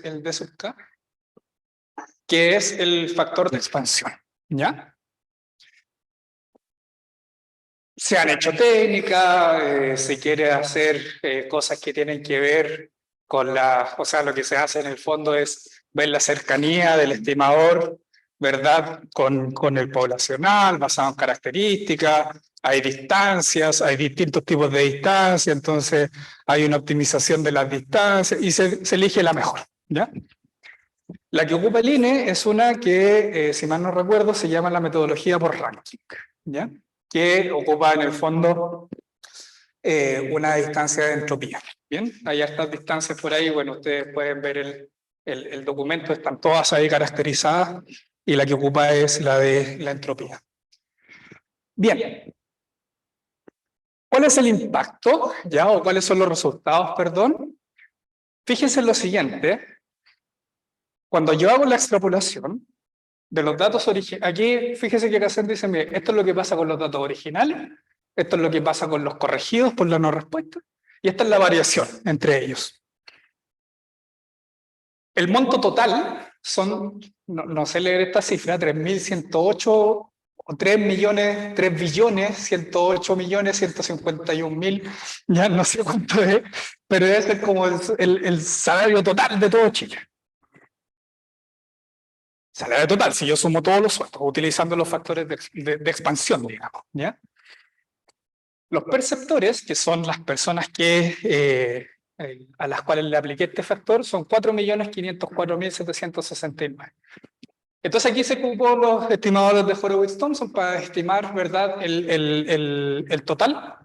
el D sub K, que es el factor de expansión, ¿ya? Se han hecho técnicas, se quiere hacer cosas que tienen que ver con o sea, lo que se hace en el fondo es ver la cercanía del estimador, ¿verdad? Con el poblacional, basado en características, hay distancias, hay distintos tipos de distancia, entonces hay una optimización de las distancias y se elige la mejor, ¿ya? La que ocupa el INE es una que, si mal no recuerdo, se llama la metodología por ranking, ¿ya? Que ocupa en el fondo una distancia de entropía. Bien, hay estas distancias por ahí, bueno, ustedes pueden ver el documento, están todas ahí caracterizadas y la que ocupa es la de la entropía. Bien, ¿cuál es el impacto? ¿Ya? ¿O cuáles son los resultados, perdón? Fíjense en lo siguiente, cuando yo hago la extrapolación de los datos originales, aquí fíjese que Cassen dice, mire, esto es lo que pasa con los datos originales, esto es lo que pasa con los corregidos por la no respuesta, y esta es la variación entre ellos. El monto total son, no sé leer esta cifra, 3.108 o 3.108.151.000, ya no sé cuánto es, pero debe ser como el salario total de todo Chile. Salario total, si yo sumo todos los sueldos, utilizando los factores de expansión, digamos, ¿ya? Los perceptores, que son las personas a las cuales le apliqué este factor, son 4.504.769. Entonces aquí se ocupó los estimadores de Horowitz-Thompson para estimar, ¿verdad?, el total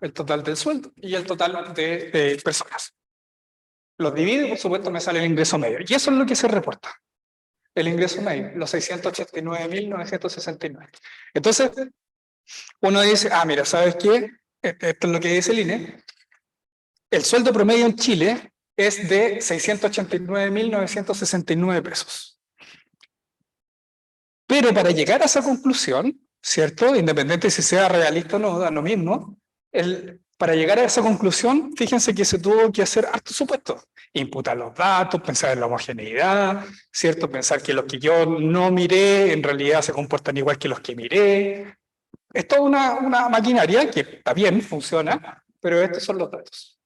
del sueldo y el total de personas. Los divido y, por supuesto, me sale el ingreso medio. Y eso es lo que se reporta. El ingreso medio, los 689.969. Entonces, uno dice, mira, ¿sabes qué? Esto es lo que dice el INE. El sueldo promedio en Chile es de 689.969 pesos. Pero para llegar a esa conclusión, ¿cierto? Independiente si sea realista o no, da lo mismo. Para llegar a esa conclusión, fíjense que se tuvo que hacer hartos supuestos. Imputar los datos, pensar en la homogeneidad, ¿cierto? Pensar que los que yo no miré en realidad se comportan igual que los que miré. Es toda una maquinaria que está bien, funciona, pero estos son los datos.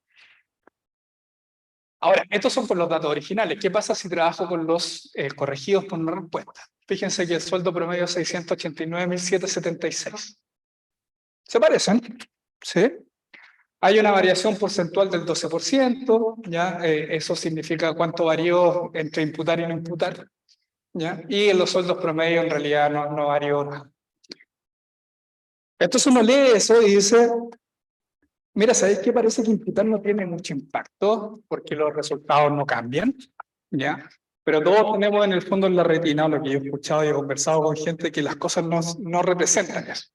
Ahora, estos son por los datos originales. ¿Qué pasa si trabajo con los corregidos por no respuesta? Fíjense que el sueldo promedio es 689.776. ¿Se parecen? ¿Sí? Hay una variación porcentual del 12%, ¿ya? Eso significa cuánto varió entre imputar y no imputar, ¿ya? Y en los sueldos promedio en realidad no varió nada. Entonces uno lee eso y dice, mira, ¿sabéis qué? Parece que imputar no tiene mucho impacto porque los resultados no cambian, ¿ya? Pero todos tenemos en el fondo en la retina, lo que yo he escuchado y he conversado con gente, que las cosas no representan eso.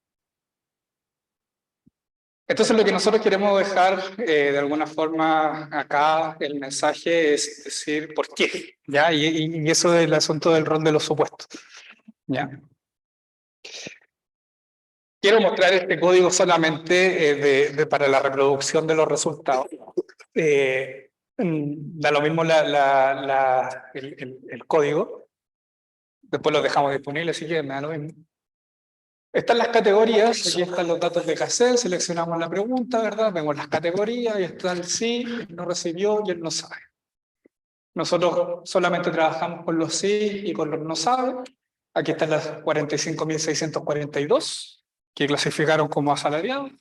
Entonces lo que nosotros queremos dejar de alguna forma acá, el mensaje es decir por qué, ¿ya? Y eso es el asunto del rol de los supuestos, ¿ya? Quiero mostrar este código solamente para la reproducción de los resultados. Da lo mismo el código. Después lo dejamos disponible, así que me da lo mismo. Están las categorías, aquí están los datos de Casel, seleccionamos la pregunta, ¿verdad? Vemos las categorías, y está el sí, el no recibió y el no sabe. Nosotros solamente trabajamos con los sí y con los no sabe. Aquí están las 45.642 que clasificaron como asalariados.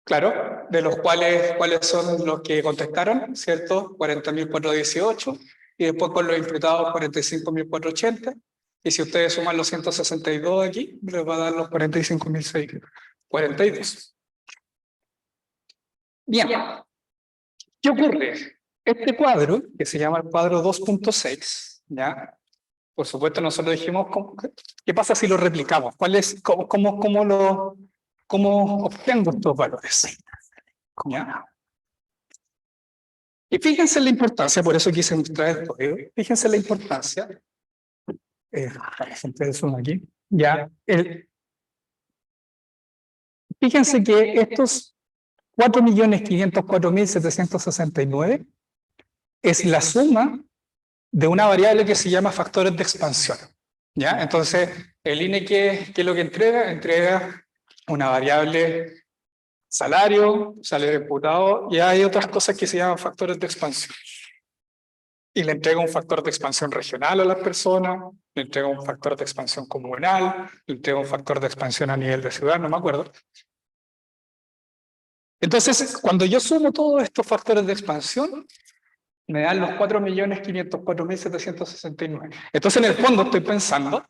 Claro, de los cuáles son los que contestaron, ¿cierto? 40.418 y después con los imputados 45.480. Y si ustedes suman los 162 aquí, les va a dar los 45.642. Bien, ¿qué ocurre? Este cuadro, que se llama el cuadro 2.6, ¿ya? Por supuesto, nosotros dijimos, ¿qué pasa si lo replicamos? ¿Cómo obtengo estos valores? ¿Ya? Y fíjense la importancia, por eso quise mostrar el código, fíjense la importancia, aquí, ya, fíjense que 4.504.769 es la suma de una variable que se llama factores de expansión. ¿Ya? Entonces, el INE, ¿qué es lo que entrega? Entrega una variable salario imputado, y hay otras cosas que se llaman factores de expansión. Y le entrega un factor de expansión regional a las personas, le entrega un factor de expansión comunal, le entrega un factor de expansión a nivel de ciudad, no me acuerdo. Entonces, cuando yo sumo todos estos factores de expansión, me dan los 4.504.769. Entonces, en el fondo, estoy pensando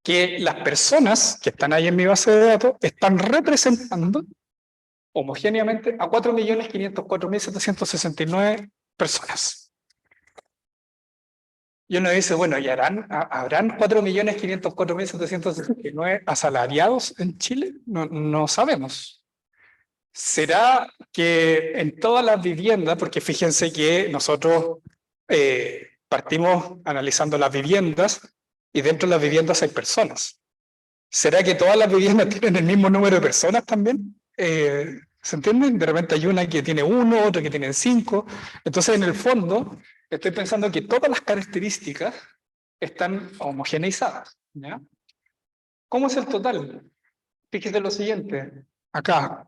que las personas que están ahí en mi base de datos están representando homogéneamente a 4.504.769 personas. Y uno dice, bueno, ¿y habrán 4.504.769 asalariados en Chile? No sabemos. ¿Será que en todas las viviendas, porque fíjense que nosotros partimos analizando las viviendas y dentro de las viviendas hay personas? ¿Será que todas las viviendas tienen el mismo número de personas también? ¿Se entienden? De repente hay una que tiene 1, otra que tiene 5. Entonces, en el fondo, estoy pensando que todas las características están homogeneizadas. ¿Ya? ¿Cómo es el total? Fíjese lo siguiente. Acá,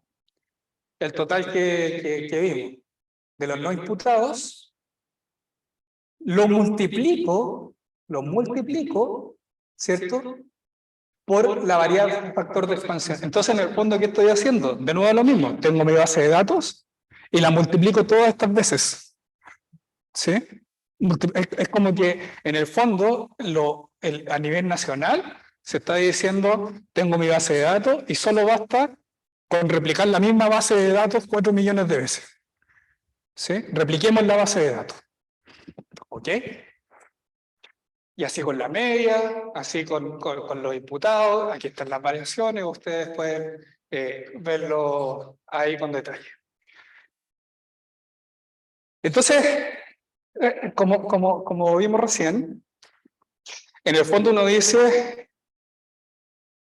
el total que vimos de los no imputados, lo multiplico, ¿cierto? Por la variable factor de expansión. Entonces, en el fondo, ¿qué estoy haciendo? De nuevo lo mismo. Tengo mi base de datos y la multiplico todas estas veces. ¿Sí? Es como que, en el fondo, a nivel nacional, se está diciendo, tengo mi base de datos y solo basta con replicar la misma base de datos 4 millones de veces. ¿Sí? Repliquemos la base de datos. ¿Ok? Y así con la media, así con los imputados, aquí están las variaciones, ustedes pueden verlo ahí con detalle. Entonces, como vimos recién, en el fondo uno dice,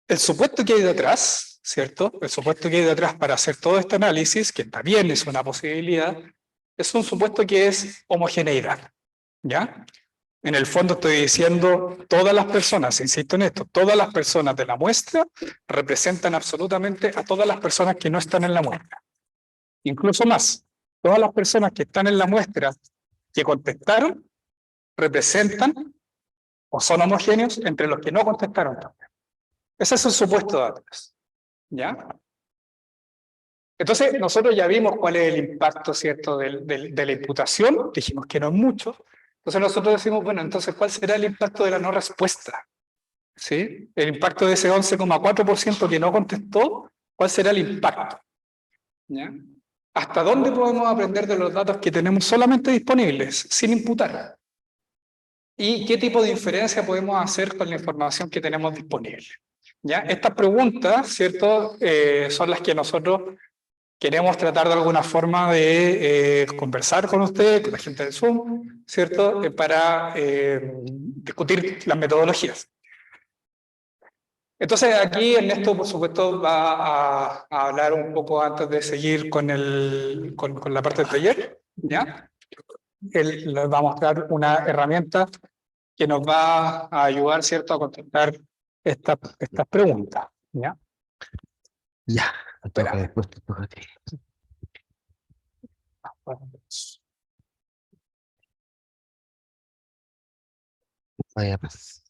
el supuesto que hay detrás, ¿cierto? El supuesto que hay detrás para hacer todo este análisis, que también es una posibilidad, es un supuesto que es homogeneidad, ¿ya? En el fondo estoy diciendo, todas las personas, insisto en esto, todas las personas de la muestra representan absolutamente a todas las personas que no están en la muestra. Incluso más, todas las personas que están en la muestra que contestaron representan o son homogéneos entre los que no contestaron también. Ese es el supuesto de atrás. ¿Ya? Entonces, nosotros ya vimos cuál es el impacto, ¿cierto?, de la imputación, dijimos que no es mucho. Entonces nosotros decimos, bueno, entonces, ¿cuál será el impacto de la no respuesta? ¿Sí? El impacto de ese 11,4% que no contestó, ¿cuál será el impacto? ¿Ya? ¿Hasta dónde podemos aprender de los datos que tenemos solamente disponibles, sin imputar? ¿Y qué tipo de inferencia podemos hacer con la información que tenemos disponible? ¿Ya? Estas preguntas, ¿cierto?, son las que nosotros queremos tratar de alguna forma de conversar con usted, con la gente del Zoom, ¿cierto?, para discutir las metodologías. Entonces, aquí Ernesto, por supuesto, va a hablar un poco antes de seguir con la parte del taller, ¿ya? Él nos va a mostrar una herramienta que nos va a ayudar, ¿cierto?, a contestar estas preguntas, ¿ya? Ya, Espera. después te toca a ti. Vaya, pues.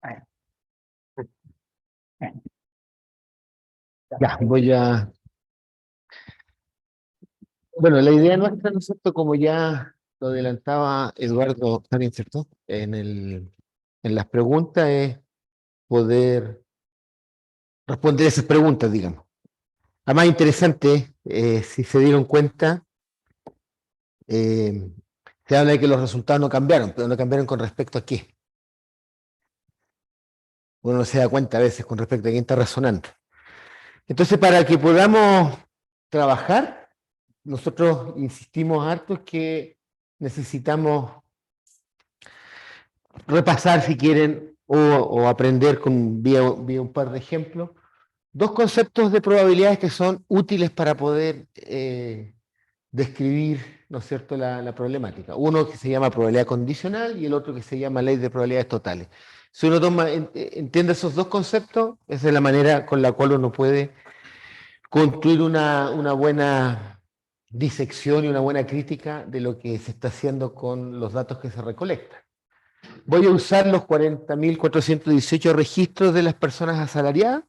Ahí. Ya, voy a. Bueno, la idea nuestra, ¿no es cierto? Como ya lo adelantaba Eduardo, está bien, ¿cierto? En las preguntas es poder responder esas preguntas, digamos. La más interesante, si se dieron cuenta, se habla de que los resultados no cambiaron, pero no cambiaron con respecto a qué. Uno no se da cuenta a veces con respecto a quién está razonando. Entonces, para que podamos trabajar, nosotros insistimos harto que necesitamos repasar, si quieren, o aprender vía un par de ejemplos, dos conceptos de probabilidades que son útiles para poder describir, ¿no es cierto?, la problemática. Uno que se llama probabilidad condicional y el otro que se llama ley de probabilidades totales. Si uno entiende esos dos conceptos, esa es la manera con la cual uno puede construir una buena disección y una buena crítica de lo que se está haciendo con los datos que se recolectan. Voy a usar los 40.418 registros de las personas asalariadas,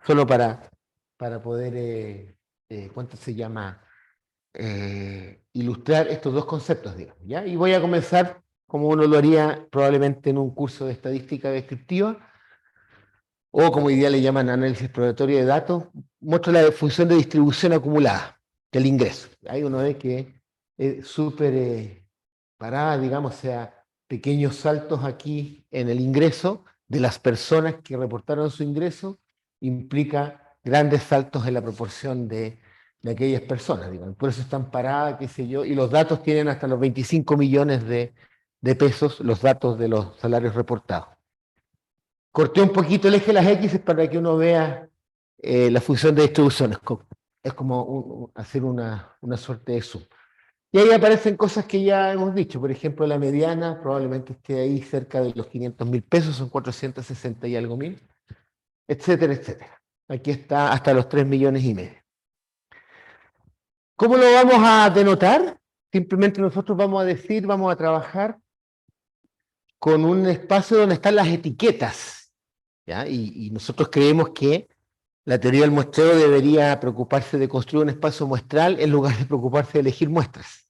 solo para poder, ¿cuánto se llama? Ilustrar estos dos conceptos, digamos, ¿ya? Y voy a comenzar como uno lo haría probablemente en un curso de estadística descriptiva, o como hoy día le llaman análisis exploratorio de datos. Muestro la función de distribución acumulada del ingreso. Ahí uno ve que es súper parada, digamos, o sea, pequeños saltos aquí en el ingreso de las personas que reportaron su ingreso, implica grandes saltos en la proporción de aquellas personas, digamos. Por eso están paradas, qué sé yo, y los datos tienen hasta los 25 millones de pesos, los datos de los salarios reportados. Corté un poquito el eje de las X para que uno vea la función de distribución. Es como hacer una suerte de zoom. Y ahí aparecen cosas que ya hemos dicho. Por ejemplo, la mediana probablemente esté ahí cerca de los 500.000 pesos, son 460 y algo mil, etcétera, etcétera. Aquí está hasta los 3 millones y medio. ¿Cómo lo vamos a denotar? Simplemente nosotros vamos a decir, vamos a trabajar con un espacio donde están las etiquetas, ¿ya? Y nosotros creemos que la teoría del muestreo debería preocuparse de construir un espacio muestral en lugar de preocuparse de elegir muestras,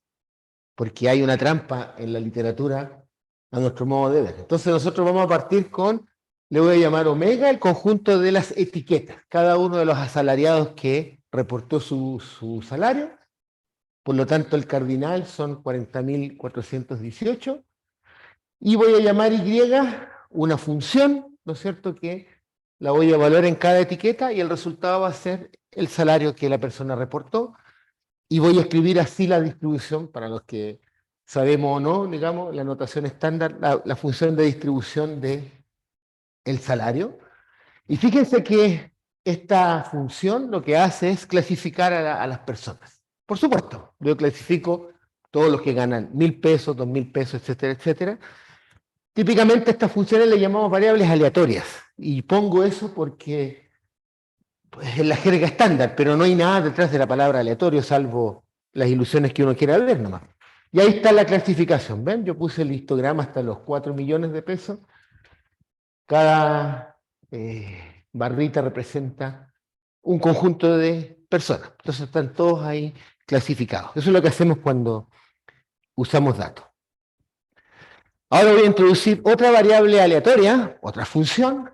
porque hay una trampa en la literatura a nuestro modo de ver. Entonces nosotros vamos a partir con, le voy a llamar omega, el conjunto de las etiquetas, cada uno de los asalariados que reportó su salario. Por lo tanto, el cardinal son 40.418, y voy a llamar Y una función, ¿no es cierto?, que la voy a evaluar en cada etiqueta y el resultado va a ser el salario que la persona reportó, y voy a escribir así la distribución, para los que sabemos o no, digamos, la notación estándar, la función de distribución de el salario. Y fíjense que esta función lo que hace es clasificar a las personas. Por supuesto, yo clasifico todos los que ganan 1.000 pesos, 2.000 pesos, etcétera, etcétera. Típicamente estas funciones le llamamos variables aleatorias, y pongo eso porque pues, es la jerga estándar, pero no hay nada detrás de la palabra aleatorio, salvo las ilusiones que uno quiera ver nomás. Y ahí está la clasificación, ¿ven? Yo puse el histograma hasta los 4 millones de pesos. Cada barrita representa un conjunto de personas. Entonces están todos ahí clasificados. Eso es lo que hacemos cuando usamos datos. Ahora voy a introducir otra variable aleatoria, otra función,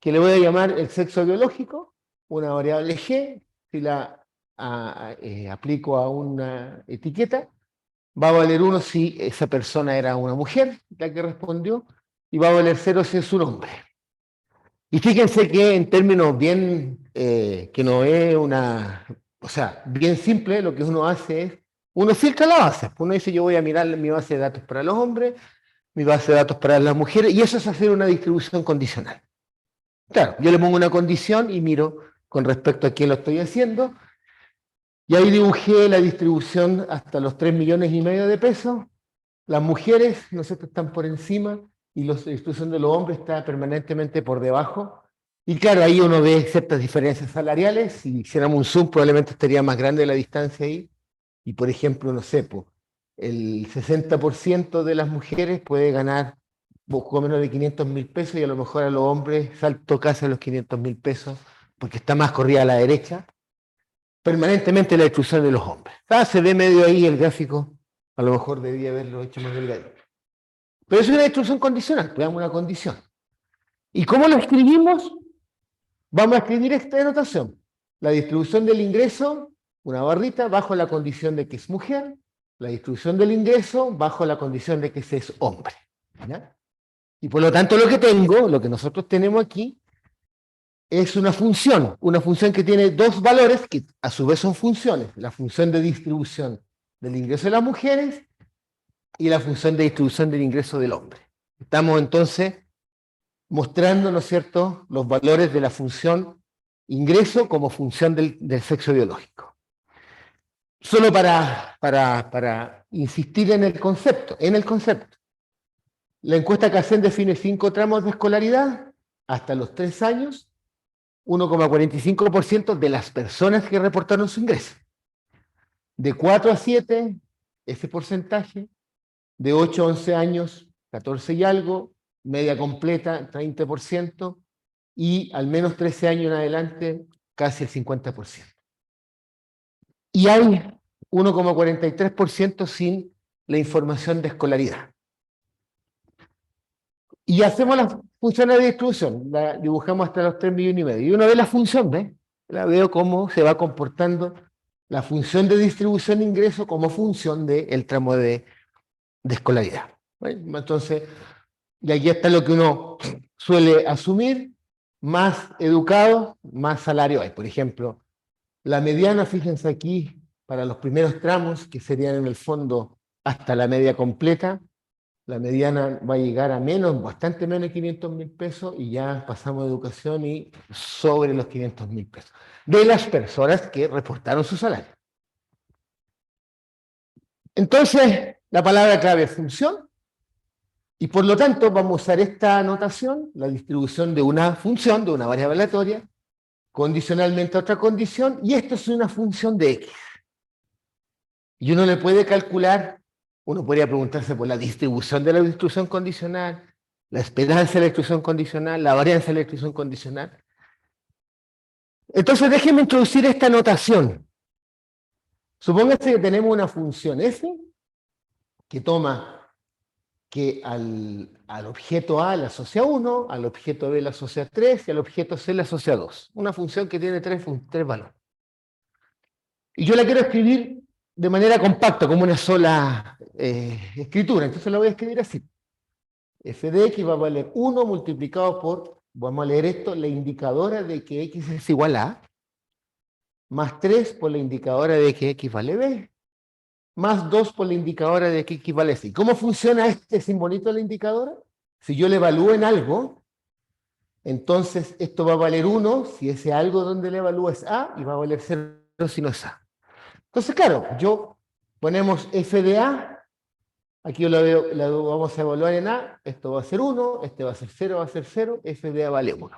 que le voy a llamar el sexo biológico, una variable G. Si la aplico a una etiqueta, va a valer 1 si esa persona era una mujer, la que respondió, y va a valer 0 si es un hombre. Y fíjense que en términos bien, que no es una, o sea, bien simple, lo que uno hace es, uno filtra la base. Uno dice, yo voy a mirar mi base de datos para los hombres, mi base de datos para las mujeres, y eso es hacer una distribución condicional. Claro, yo le pongo una condición y miro con respecto a quién lo estoy haciendo, y ahí dibujé la distribución hasta los 3 millones y medio de pesos. Las mujeres, ¿no sé, están por encima, y la distribución de los hombres está permanentemente por debajo. Y claro, ahí uno ve ciertas diferencias salariales. Si hiciéramos un zoom, probablemente estaría más grande la distancia ahí. Y por ejemplo, no sé, el 60% de las mujeres puede ganar poco menos de 500.000 pesos, y a lo mejor a los hombres salto casi a los 500.000 pesos, porque está más corrida a la derecha. Permanentemente la distribución de los hombres. Se ve medio ahí el gráfico. A lo mejor debía haberlo hecho más delgado. Pero es una distribución condicional, veamos una condición. ¿Y cómo lo escribimos? Vamos a escribir esta denotación. La distribución del ingreso, una barrita, bajo la condición de que es mujer. La distribución del ingreso, bajo la condición de que se es hombre. ¿Ya? Y por lo tanto lo que tengo, lo que nosotros tenemos aquí, es una función que tiene dos valores, que a su vez son funciones. La función de distribución del ingreso de las mujeres y la función de distribución del ingreso del hombre. Estamos entonces mostrando, ¿no es cierto?, los valores de la función ingreso como función del sexo biológico. Solo para insistir en el concepto, La encuesta CACEN define 5 tramos de escolaridad hasta los 3 años, 1,45% de las personas que reportaron su ingreso. De 4 a 7, ese porcentaje. De 8 a 11 años, 14 y algo. Media completa, 30%. Y al menos 13 años en adelante, casi el 50%. Y hay 1,43% sin la información de escolaridad. Y hacemos las funciones de distribución, la dibujamos hasta los 3,5 millones. Y uno ve la función, ¿ves? La veo cómo se va comportando la función de distribución de ingreso como función del tramo de escolaridad. ¿Bueno? Entonces, y aquí está lo que uno suele asumir: más educado, más salario hay. Por ejemplo, la mediana, fíjense aquí, para los primeros tramos, que serían en el fondo hasta la media completa, la mediana va a llegar a menos, bastante menos de 500.000 pesos, y ya pasamos a educación y sobre los 500.000 pesos. De las personas que reportaron su salario. Entonces, la palabra clave es función, y por lo tanto vamos a usar esta anotación, la distribución de una función, de una variable aleatoria, condicionalmente a otra condición, y esto es una función de X. Y uno le puede calcular, uno podría preguntarse por la distribución de la distribución condicional, la esperanza de la distribución condicional, la varianza de la distribución condicional. Entonces déjenme introducir esta notación. Supóngase que tenemos una función f que toma que al objeto A le asocia 1, al objeto B le asocia 3 y al objeto C le asocia 2. Una función que tiene tres valores. Y yo la quiero escribir de manera compacta, como una sola escritura. Entonces la voy a escribir así. F de x va a valer 1 multiplicado por, vamos a leer esto, la indicadora de que x es igual a, más 3 por la indicadora de que x vale b, más 2 por la indicadora de que x vale c. ¿Cómo funciona este simbolito de la indicadora? Si yo le evalúo en algo, entonces esto va a valer 1 si ese algo donde le evalúo es a, y va a valer 0 si no es a. Entonces, claro, ponemos f de a, aquí yo la vamos a evaluar en a, esto va a ser 1, este va a ser 0, va a ser 0, f de a vale 1.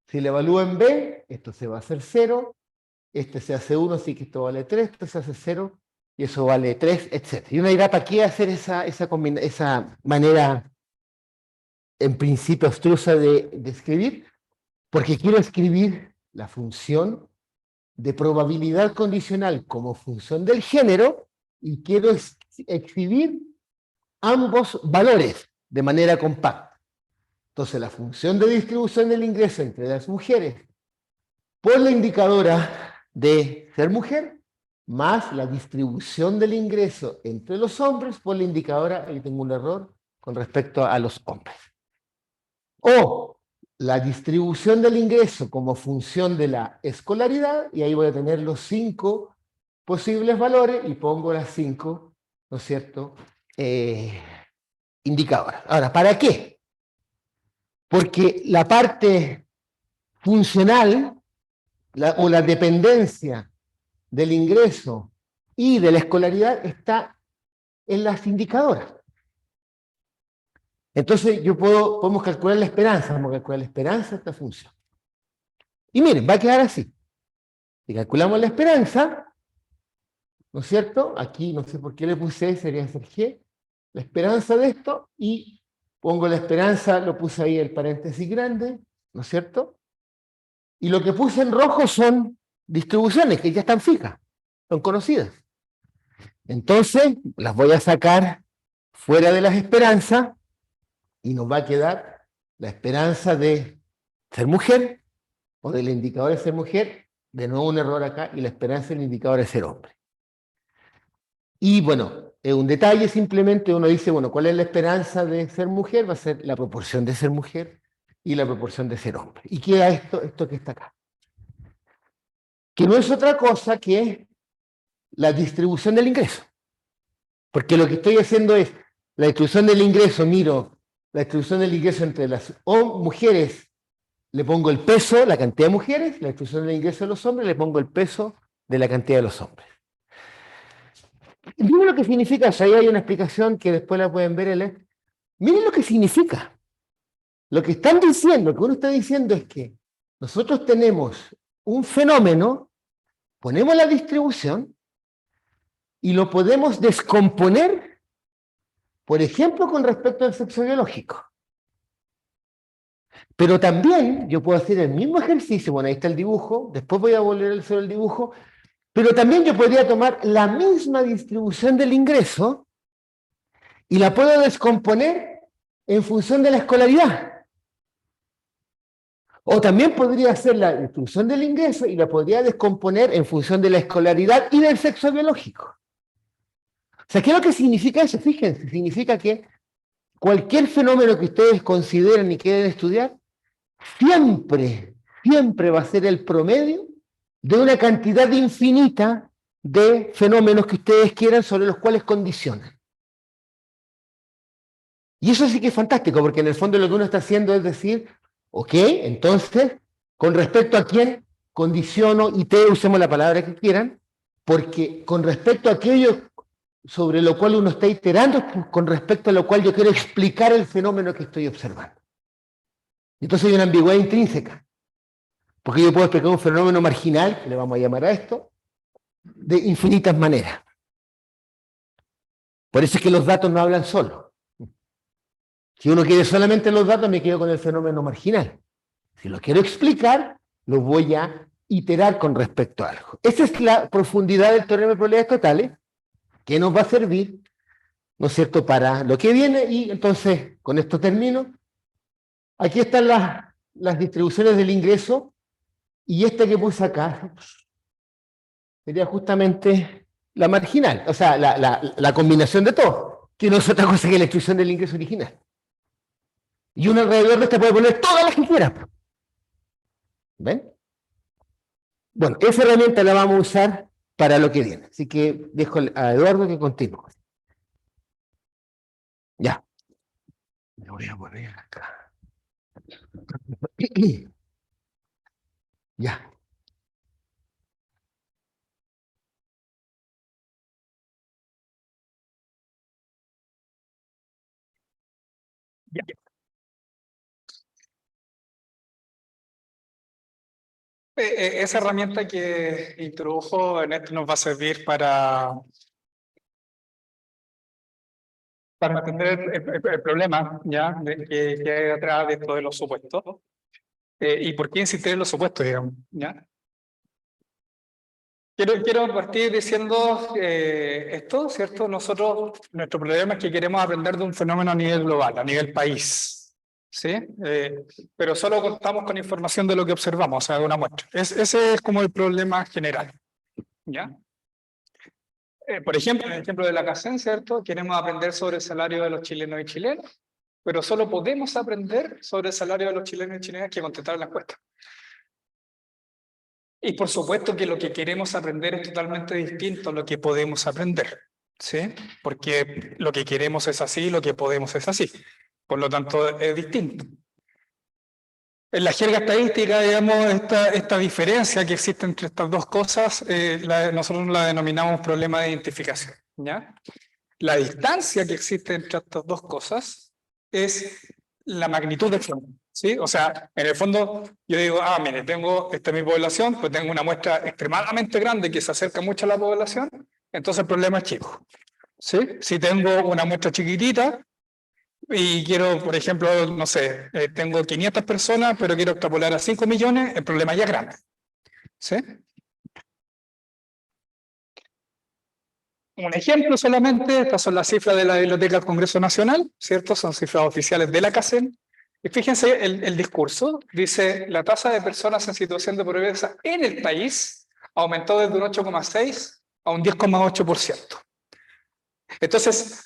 Si le evalúo en b, esto se va a hacer 0, este se hace 1, así que esto vale 3, esto se hace 0, y eso vale 3, etc. Y uno dirá, ¿para qué hacer esa manera, en principio, abstrusa de escribir? Porque quiero escribir la función de probabilidad condicional como función del género, y quiero escribir ambos valores de manera compacta. Entonces, la función de distribución del ingreso entre las mujeres por la indicadora de ser mujer, más la distribución del ingreso entre los hombres por la indicadora, ahí tengo un error, con respecto a los hombres. O la distribución del ingreso como función de la escolaridad, y ahí voy a tener los 5 posibles valores y pongo las 5, ¿no es cierto?, indicadoras. Ahora, ¿para qué? Porque la parte funcional o la dependencia del ingreso y de la escolaridad está en las indicadoras. Entonces podemos calcular la esperanza, vamos a calcular la esperanza de esta función. Y miren, va a quedar así. Si calculamos la esperanza, ¿no es cierto? Aquí no sé por qué le puse, sería ser G, la esperanza de esto, y pongo la esperanza, lo puse ahí el paréntesis grande, ¿no es cierto? Y lo que puse en rojo son distribuciones que ya están fijas, son conocidas. Entonces, las voy a sacar fuera de las esperanzas, y nos va a quedar la esperanza de ser mujer, o del indicador de ser mujer, de nuevo un error acá, y la esperanza del indicador de ser hombre. Y bueno, un detalle simplemente, uno dice, bueno, ¿cuál es la esperanza de ser mujer? Va a ser la proporción de ser mujer y la proporción de ser hombre. Y queda esto que está acá. Que no es otra cosa que la distribución del ingreso. Porque lo que estoy haciendo es, la distribución del ingreso, miro la distribución del ingreso entre las mujeres, le pongo el peso, la cantidad de mujeres, la distribución del ingreso de los hombres, le pongo el peso de la cantidad de los hombres. Miren lo que significa eso. Ahí hay una explicación que después la pueden ver. Miren lo que significa. Lo que están diciendo, lo que uno está diciendo es que nosotros tenemos un fenómeno, ponemos la distribución y lo podemos descomponer, por ejemplo, con respecto al sexo biológico. Pero también yo puedo hacer el mismo ejercicio, bueno, ahí está el dibujo, después voy a volver a hacer el dibujo, pero también yo podría tomar la misma distribución del ingreso y la puedo descomponer en función de la escolaridad. O también podría hacer la distribución del ingreso y la podría descomponer en función de la escolaridad y del sexo biológico. O sea, ¿qué es lo que significa eso? Fíjense, significa que cualquier fenómeno que ustedes consideren y quieren estudiar, siempre va a ser el promedio de una cantidad infinita de fenómenos que ustedes quieran sobre los cuales condicionan. Y eso sí que es fantástico, porque en el fondo lo que uno está haciendo es decir, ok, entonces, con respecto a quién condiciono, y te usemos la palabra que quieran, porque con respecto a aquello sobre lo cual uno está iterando, con respecto a lo cual yo quiero explicar el fenómeno que estoy observando. Entonces hay una ambigüedad intrínseca, porque yo puedo explicar un fenómeno marginal, que le vamos a llamar a esto, de infinitas maneras. Por eso es que los datos no hablan solos. Si uno quiere solamente los datos, me quedo con el fenómeno marginal. Si lo quiero explicar, lo voy a iterar con respecto a algo. Esa es la profundidad del teorema de probabilidades totales, que nos va a servir, ¿no es cierto?, para lo que viene. Y entonces, con esto termino. Aquí están las distribuciones del ingreso, y esta que puse acá sería justamente la marginal, o sea, la combinación de todo, que no es otra cosa que la distribución del ingreso original. Y uno alrededor de esta puede poner todas las que quiera. ¿Ven? Bueno, esa herramienta la vamos a usar para lo que viene. Así que dejo a Eduardo que continúe. Ya. Me voy a poner acá. Ya. Ya. Esa herramienta que introdujo en esto nos va a servir para entender el problema ¿ya? Que hay detrás de todos los supuestos. ¿Y por qué insistir en los supuestos, digamos? ¿Ya? Quiero partir diciendo esto, ¿cierto? Nuestro problema es que queremos aprender de un fenómeno a nivel global, a nivel país, ¿sí? Pero solo contamos con información de lo que observamos, o sea, de una muestra. Ese es como el problema general, ¿ya? Por ejemplo, en el ejemplo de la CACEN, ¿cierto? Queremos aprender sobre el salario de los chilenos y chilenas, pero solo podemos aprender sobre el salario de los chilenos y chilenas que contestaron la encuesta. Y por supuesto que lo que queremos aprender es totalmente distinto a lo que podemos aprender, ¿sí? Porque lo que queremos es así, lo que podemos es así. Por lo tanto, es distinto. En la jerga estadística, digamos, esta diferencia que existe entre estas dos cosas, nosotros la denominamos problema de identificación, ¿ya? La distancia que existe entre estas dos cosas es la magnitud del fenómeno, ¿sí? O sea, en el fondo, yo digo, mire, esta es mi población, pues tengo una muestra extremadamente grande que se acerca mucho a la población, entonces el problema es chico, ¿sí? Si tengo una muestra chiquitita, y quiero, por ejemplo, no sé, tengo 500 personas, pero quiero extrapolar a 5 millones, el problema ya es grande. ¿Sí? Un ejemplo solamente, estas son las cifras de la Biblioteca del Congreso Nacional, ¿cierto? Son cifras oficiales de la CACEN. Y fíjense el discurso, dice, la tasa de personas en situación de pobreza en el país aumentó desde un 8,6 a un 10,8%. Entonces,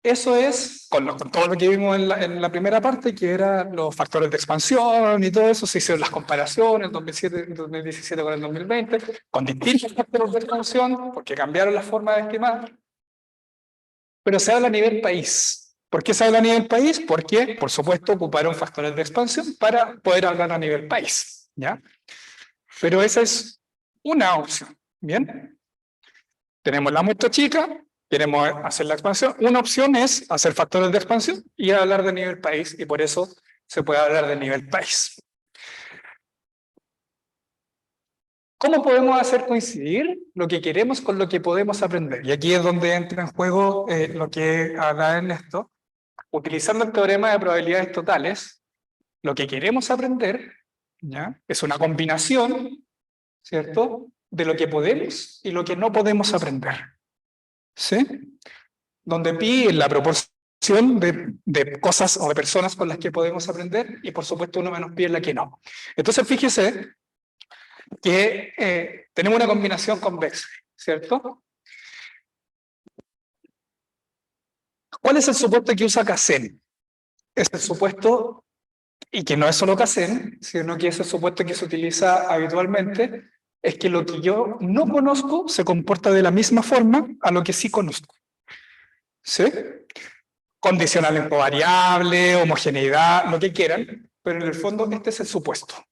eso es, con todo lo que vimos en la primera parte, que eran los factores de expansión y todo eso, se hicieron las comparaciones, 2017 con el 2020, con distintos factores de expansión, porque cambiaron la forma de estimar, pero se habla a nivel país, ¿Por qué se habla a nivel país? Porque, por supuesto, ocuparon factores de expansión para poder hablar a nivel país, ¿ya? Pero esa es una opción, ¿bien? Tenemos la muestra chica, queremos hacer la expansión. Una opción es hacer factores de expansión y hablar de nivel país, y por eso se puede hablar de nivel país. ¿Cómo podemos hacer coincidir lo que queremos con lo que podemos aprender? Y aquí es donde entra en juego lo que habla Ernesto. Utilizando el teorema de probabilidades totales, lo que queremos aprender, ¿ya?, es una combinación, ¿cierto?, de lo que podemos y lo que no podemos aprender. ¿Sí? Donde pi es la proporción de cosas o de personas con las que podemos aprender y por supuesto 1 menos pi es la que no. Entonces fíjese que tenemos una combinación convexa, ¿cierto? ¿Cuál es el supuesto que usa Casem? Es el supuesto, y que no es solo Casem, sino que es el supuesto que se utiliza habitualmente, es que lo que yo no conozco se comporta de la misma forma a lo que sí conozco. ¿Sí? Condicional variable, homogeneidad, lo que quieran, pero en el fondo este es el supuesto,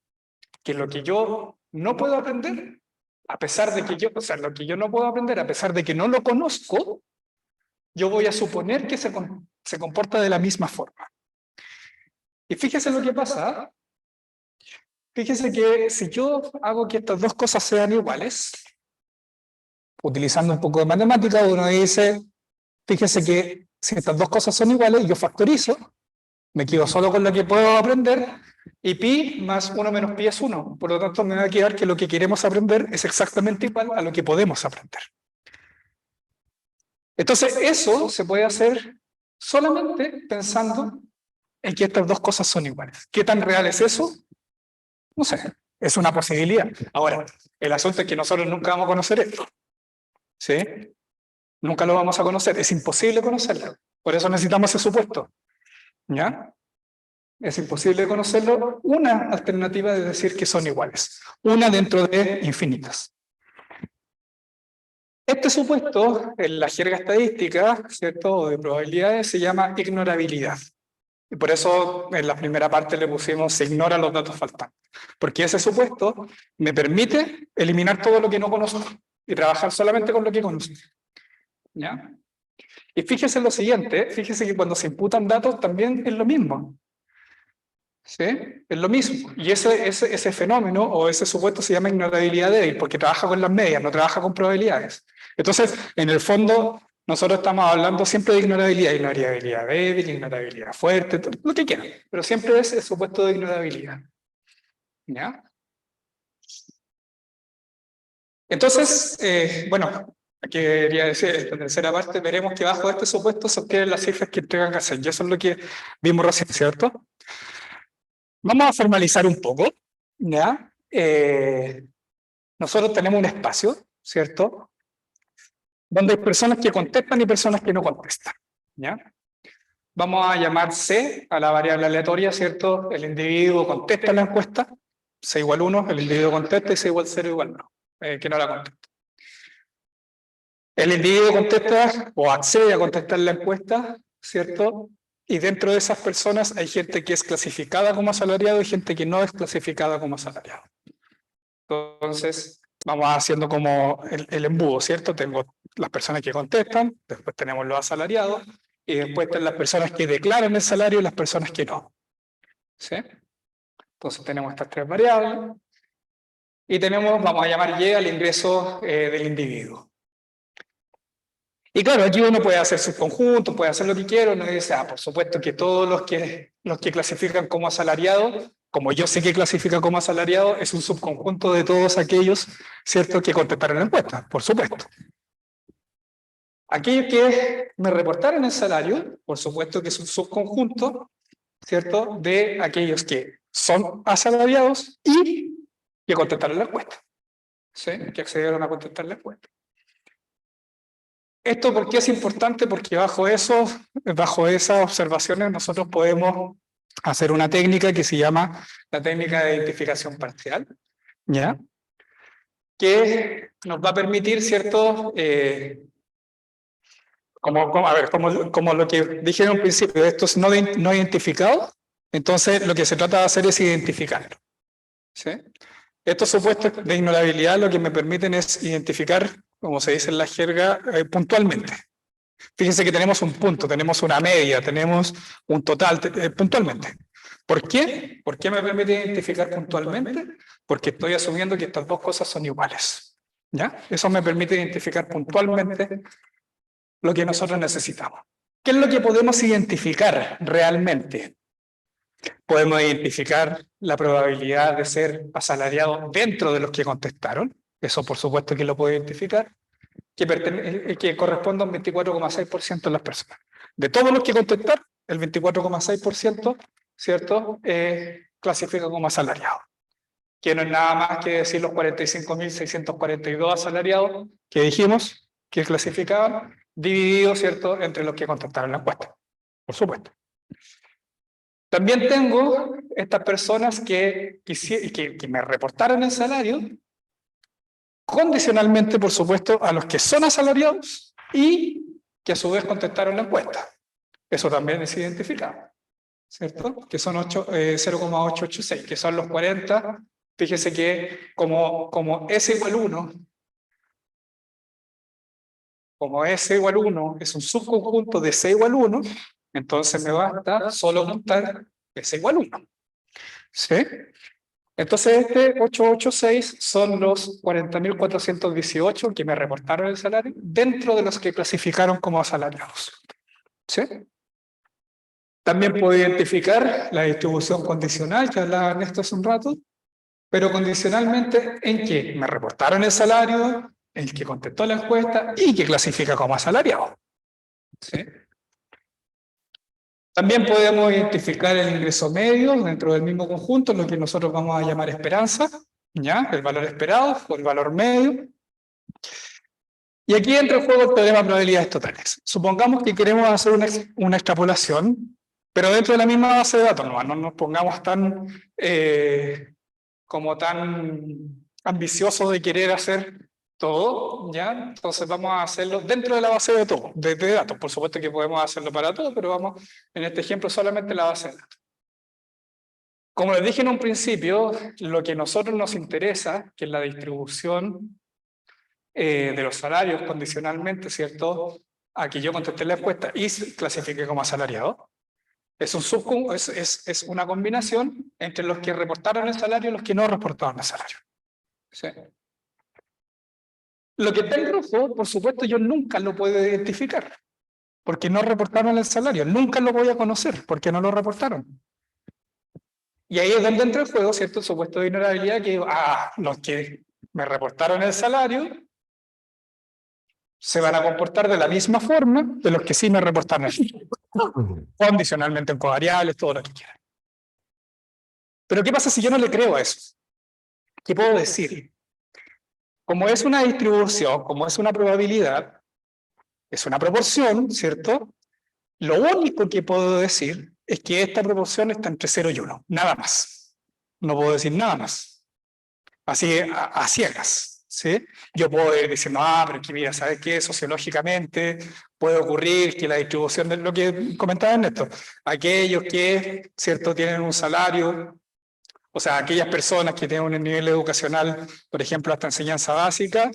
que lo que yo no puedo aprender, a pesar de que yo, o sea, lo que yo no puedo aprender, a pesar de que no lo conozco, yo voy a suponer que se comporta de la misma forma. Y fíjese lo que pasa. Fíjese que si yo hago que estas dos cosas sean iguales, utilizando un poco de matemática, uno dice, fíjese que si estas dos cosas son iguales, yo factorizo, me quedo solo con lo que puedo aprender, y pi más 1 menos pi es 1. Por lo tanto, me va a quedar que lo que queremos aprender es exactamente igual a lo que podemos aprender. Entonces, eso se puede hacer solamente pensando en que estas dos cosas son iguales. ¿Qué tan real es eso? No sé, es una posibilidad. Ahora, el asunto es que nosotros nunca vamos a conocer esto. ¿Sí? Nunca lo vamos a conocer, es imposible conocerlo. Por eso necesitamos ese supuesto. ¿Ya? Es imposible conocerlo. Una alternativa es decir que son iguales. Una dentro de infinitas. Este supuesto, en la jerga estadística, ¿cierto?, o de probabilidades, se llama ignorabilidad. Y por eso en la primera parte le pusimos se ignoran los datos faltantes. Porque ese supuesto me permite eliminar todo lo que no conozco y trabajar solamente con lo que conozco. ¿Ya? Y fíjese en lo siguiente, fíjese que cuando se imputan datos también es lo mismo. ¿Sí? Es lo mismo. Y ese fenómeno o ese supuesto se llama ignorabilidad débil porque trabaja con las medias, no trabaja con probabilidades. Entonces, en el fondo, nosotros estamos hablando siempre de ignorabilidad débil, ignorabilidad fuerte, lo que quieran, pero siempre es el supuesto de ignorabilidad. ¿Ya? Entonces, bueno, aquí quería decir, en la tercera parte veremos que bajo este supuesto se obtienen las cifras que entregan Casem. Y eso es lo que vimos recién, ¿cierto? Vamos a formalizar un poco, ¿ya? Nosotros tenemos un espacio, ¿cierto?, donde hay personas que contestan y personas que no contestan, ¿ya? Vamos a llamar C a la variable aleatoria, ¿cierto? El individuo contesta la encuesta, C igual 1, el individuo contesta y C igual 0 igual 1, que no la contesta. El individuo contesta o accede a contestar la encuesta, ¿cierto? Y dentro de esas personas hay gente que es clasificada como asalariado y gente que no es clasificada como asalariado. Entonces, vamos haciendo como el embudo, ¿cierto? Tengo las personas que contestan, después tenemos los asalariados, y después están las personas que declaran el salario y las personas que no. ¿Sí? Entonces tenemos estas tres variables, y tenemos, vamos a llamar Y al ingreso del individuo. Y claro, aquí uno puede hacer sus conjuntos, puede hacer lo que quiera, uno dice, por supuesto que todos los que clasifican como asalariados, como yo sé que clasifica como asalariado, es un subconjunto de todos aquellos, ¿cierto?, que contestaron la encuesta, por supuesto. Aquellos que me reportaron el salario, por supuesto que es un subconjunto, ¿cierto?, de aquellos que son asalariados y que contestaron la encuesta, ¿sí?, que accedieron a contestar la encuesta. ¿Esto por qué es importante? Porque bajo esas observaciones nosotros podemos hacer una técnica que se llama la técnica de identificación parcial, ¿ya?, que nos va a permitir, ¿cierto?, A ver, como lo que dije en un principio, esto es no identificado, entonces lo que se trata de hacer es identificarlo. ¿Sí? Estos supuestos de ignorabilidad lo que me permiten es identificar, como se dice en la jerga, puntualmente. Fíjense que tenemos un punto, tenemos una media, tenemos un total, puntualmente. ¿Por qué? ¿Por qué me permite identificar puntualmente? Porque estoy asumiendo que estas dos cosas son iguales. ¿Ya? Eso me permite identificar puntualmente lo que nosotros necesitamos. ¿Qué es lo que podemos identificar realmente? Podemos identificar la probabilidad de ser asalariado dentro de los que contestaron. Eso por supuesto que lo puedo identificar. Que corresponde a un 24,6% de las personas. De todos los que contestaron, el 24,6%, ¿cierto?, clasifica como asalariado. Que no es nada más que decir los 45.642 asalariados que dijimos que clasificaban, divididos, ¿cierto?, entre los que contestaron la encuesta. Por supuesto. También tengo estas personas que me reportaron el salario, condicionalmente, por supuesto, a los que son asalariados y que a su vez contestaron la encuesta. Eso también es identificado, ¿cierto? Que son 0,886, que son los 40. Fíjese que como S igual 1, como S igual 1 es un subconjunto de C igual 1, entonces me basta solo contar S igual 1. ¿Sí? Entonces, este 886 son los 40.418 que me reportaron el salario dentro de los que clasificaron como asalariados. ¿Sí? También puedo identificar la distribución condicional, que hablaba Ernesto hace un rato, pero condicionalmente en que me reportaron el salario, el que contestó la encuesta y que clasifica como asalariado. ¿Sí? También podemos identificar el ingreso medio dentro del mismo conjunto, lo que nosotros vamos a llamar esperanza, ¿ya? El valor esperado o el valor medio. Y aquí entra en juego el teorema de probabilidades totales. Supongamos que queremos hacer una extrapolación, pero dentro de la misma base de datos, no nos pongamos tan ambiciosos de querer hacer todo, ¿ya? Entonces vamos a hacerlo dentro de la base de datos. Por supuesto que podemos hacerlo para todo, pero vamos en este ejemplo solamente la base de datos. Como les dije en un principio, lo que a nosotros nos interesa, que es la distribución de los salarios condicionalmente, ¿cierto?, a que yo contesté la encuesta y clasifique como asalariado. Es una combinación entre los que reportaron el salario y los que no reportaron el salario. ¿Sí? Lo que está en rojo, por supuesto, yo nunca lo puedo identificar, porque no reportaron el salario. Nunca lo voy a conocer, porque no lo reportaron. Y ahí es donde entra el juego, ¿cierto?, el supuesto de ignorabilidad, que los que me reportaron el salario se van a comportar de la misma forma de los que sí me reportaron el salario. Condicionalmente en covariables, todo lo que quieran. Pero ¿qué pasa si yo no le creo a eso? ¿Qué puedo decir? Como es una distribución, como es una probabilidad, es una proporción, ¿cierto? Lo único que puedo decir es que esta proporción está entre 0 y 1, nada más. No puedo decir nada más. Así, a ciegas, ¿sí? Yo puedo ir diciendo, pero que mira, ¿sabes qué? Sociológicamente puede ocurrir que la distribución de lo que comentaba Ernesto, aquellos que, ¿cierto?, tienen un salario, o sea, aquellas personas que tienen un nivel educacional, por ejemplo, hasta enseñanza básica,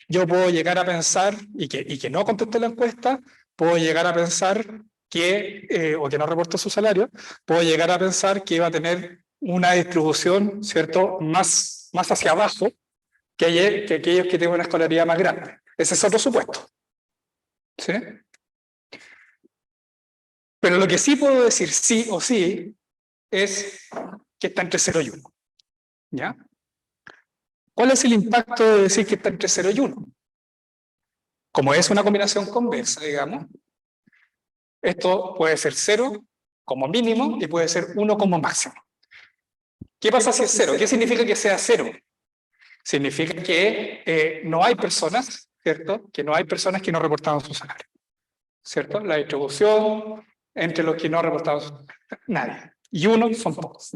yo puedo llegar a pensar, y que no contesté la encuesta, puedo llegar a pensar que, o que no reportó su salario, puedo llegar a pensar que va a tener una distribución, ¿cierto?, más hacia abajo que aquellos que tienen una escolaridad más grande. Ese es otro supuesto. ¿Sí? Pero lo que sí puedo decir sí o sí es que está entre 0 y 1. ¿Ya? ¿Cuál es el impacto de decir que está entre 0 y 1? Como es una combinación conversa, digamos, esto puede ser 0 como mínimo y puede ser 1 como máximo. ¿Qué pasa si es 0? ¿Qué significa que sea 0? Significa que no hay personas, ¿cierto?, que no hay personas que no reportaron su salario, ¿cierto? La distribución entre los que no reportaron su salario, nadie. Y 1 son pocos.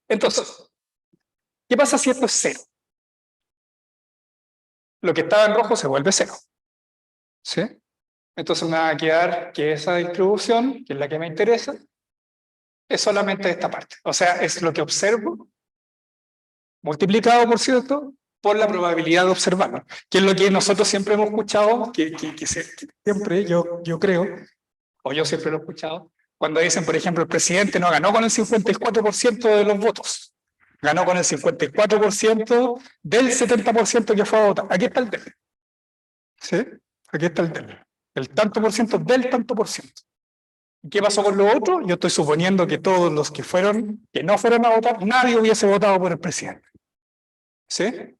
Entonces, ¿qué pasa si esto es 0? Lo que estaba en rojo se vuelve 0. ¿Sí? Entonces me va a quedar que esa distribución, que es la que me interesa, es solamente esta parte. O sea, es lo que observo, multiplicado, por cierto, por la probabilidad de observarlo, que es lo que nosotros siempre hemos escuchado, que siempre yo creo, o yo siempre lo he escuchado, cuando dicen, por ejemplo, el presidente no ganó con el 54% de los votos, ganó con el 54% del 70% que fue a votar. Aquí está el tema. ¿Sí? Aquí está el tema. El tanto por ciento del tanto por ciento. ¿Qué pasó con lo otro? Yo estoy suponiendo que todos los que no fueron a votar, nadie hubiese votado por el presidente. ¿Sí?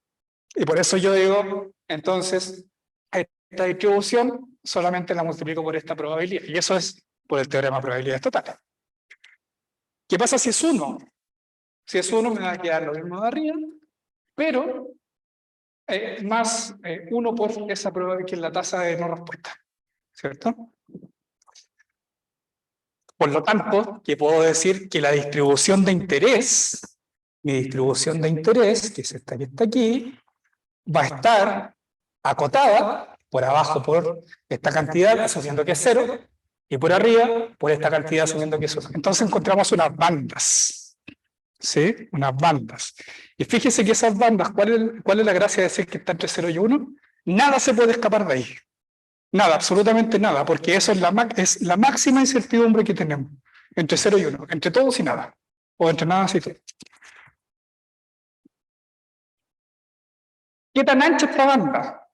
Y por eso yo digo, entonces, esta distribución solamente la multiplico por esta probabilidad. Y eso es por el teorema de probabilidades totales. ¿Qué pasa si es 1? Si es 1 me va a quedar lo mismo de arriba, pero más 1 por esa probabilidad que es la tasa de no respuesta. ¿Cierto? Por lo tanto, que puedo decir que la distribución de interés, mi distribución de interés, que es esta que está aquí, va a estar acotada por abajo por esta cantidad, asumiendo que es 0, y por arriba por esta cantidad, asumiendo que es 1. Entonces encontramos unas bandas. ¿Sí? Unas bandas. Y fíjese que esas bandas, ¿cuál es la gracia de decir que está entre 0 y 1? Nada se puede escapar de ahí. Nada, absolutamente nada, porque eso es la máxima incertidumbre que tenemos, entre 0 y 1, entre todos y nada, o entre nada y todo. ¿Qué tan ancha es la banda?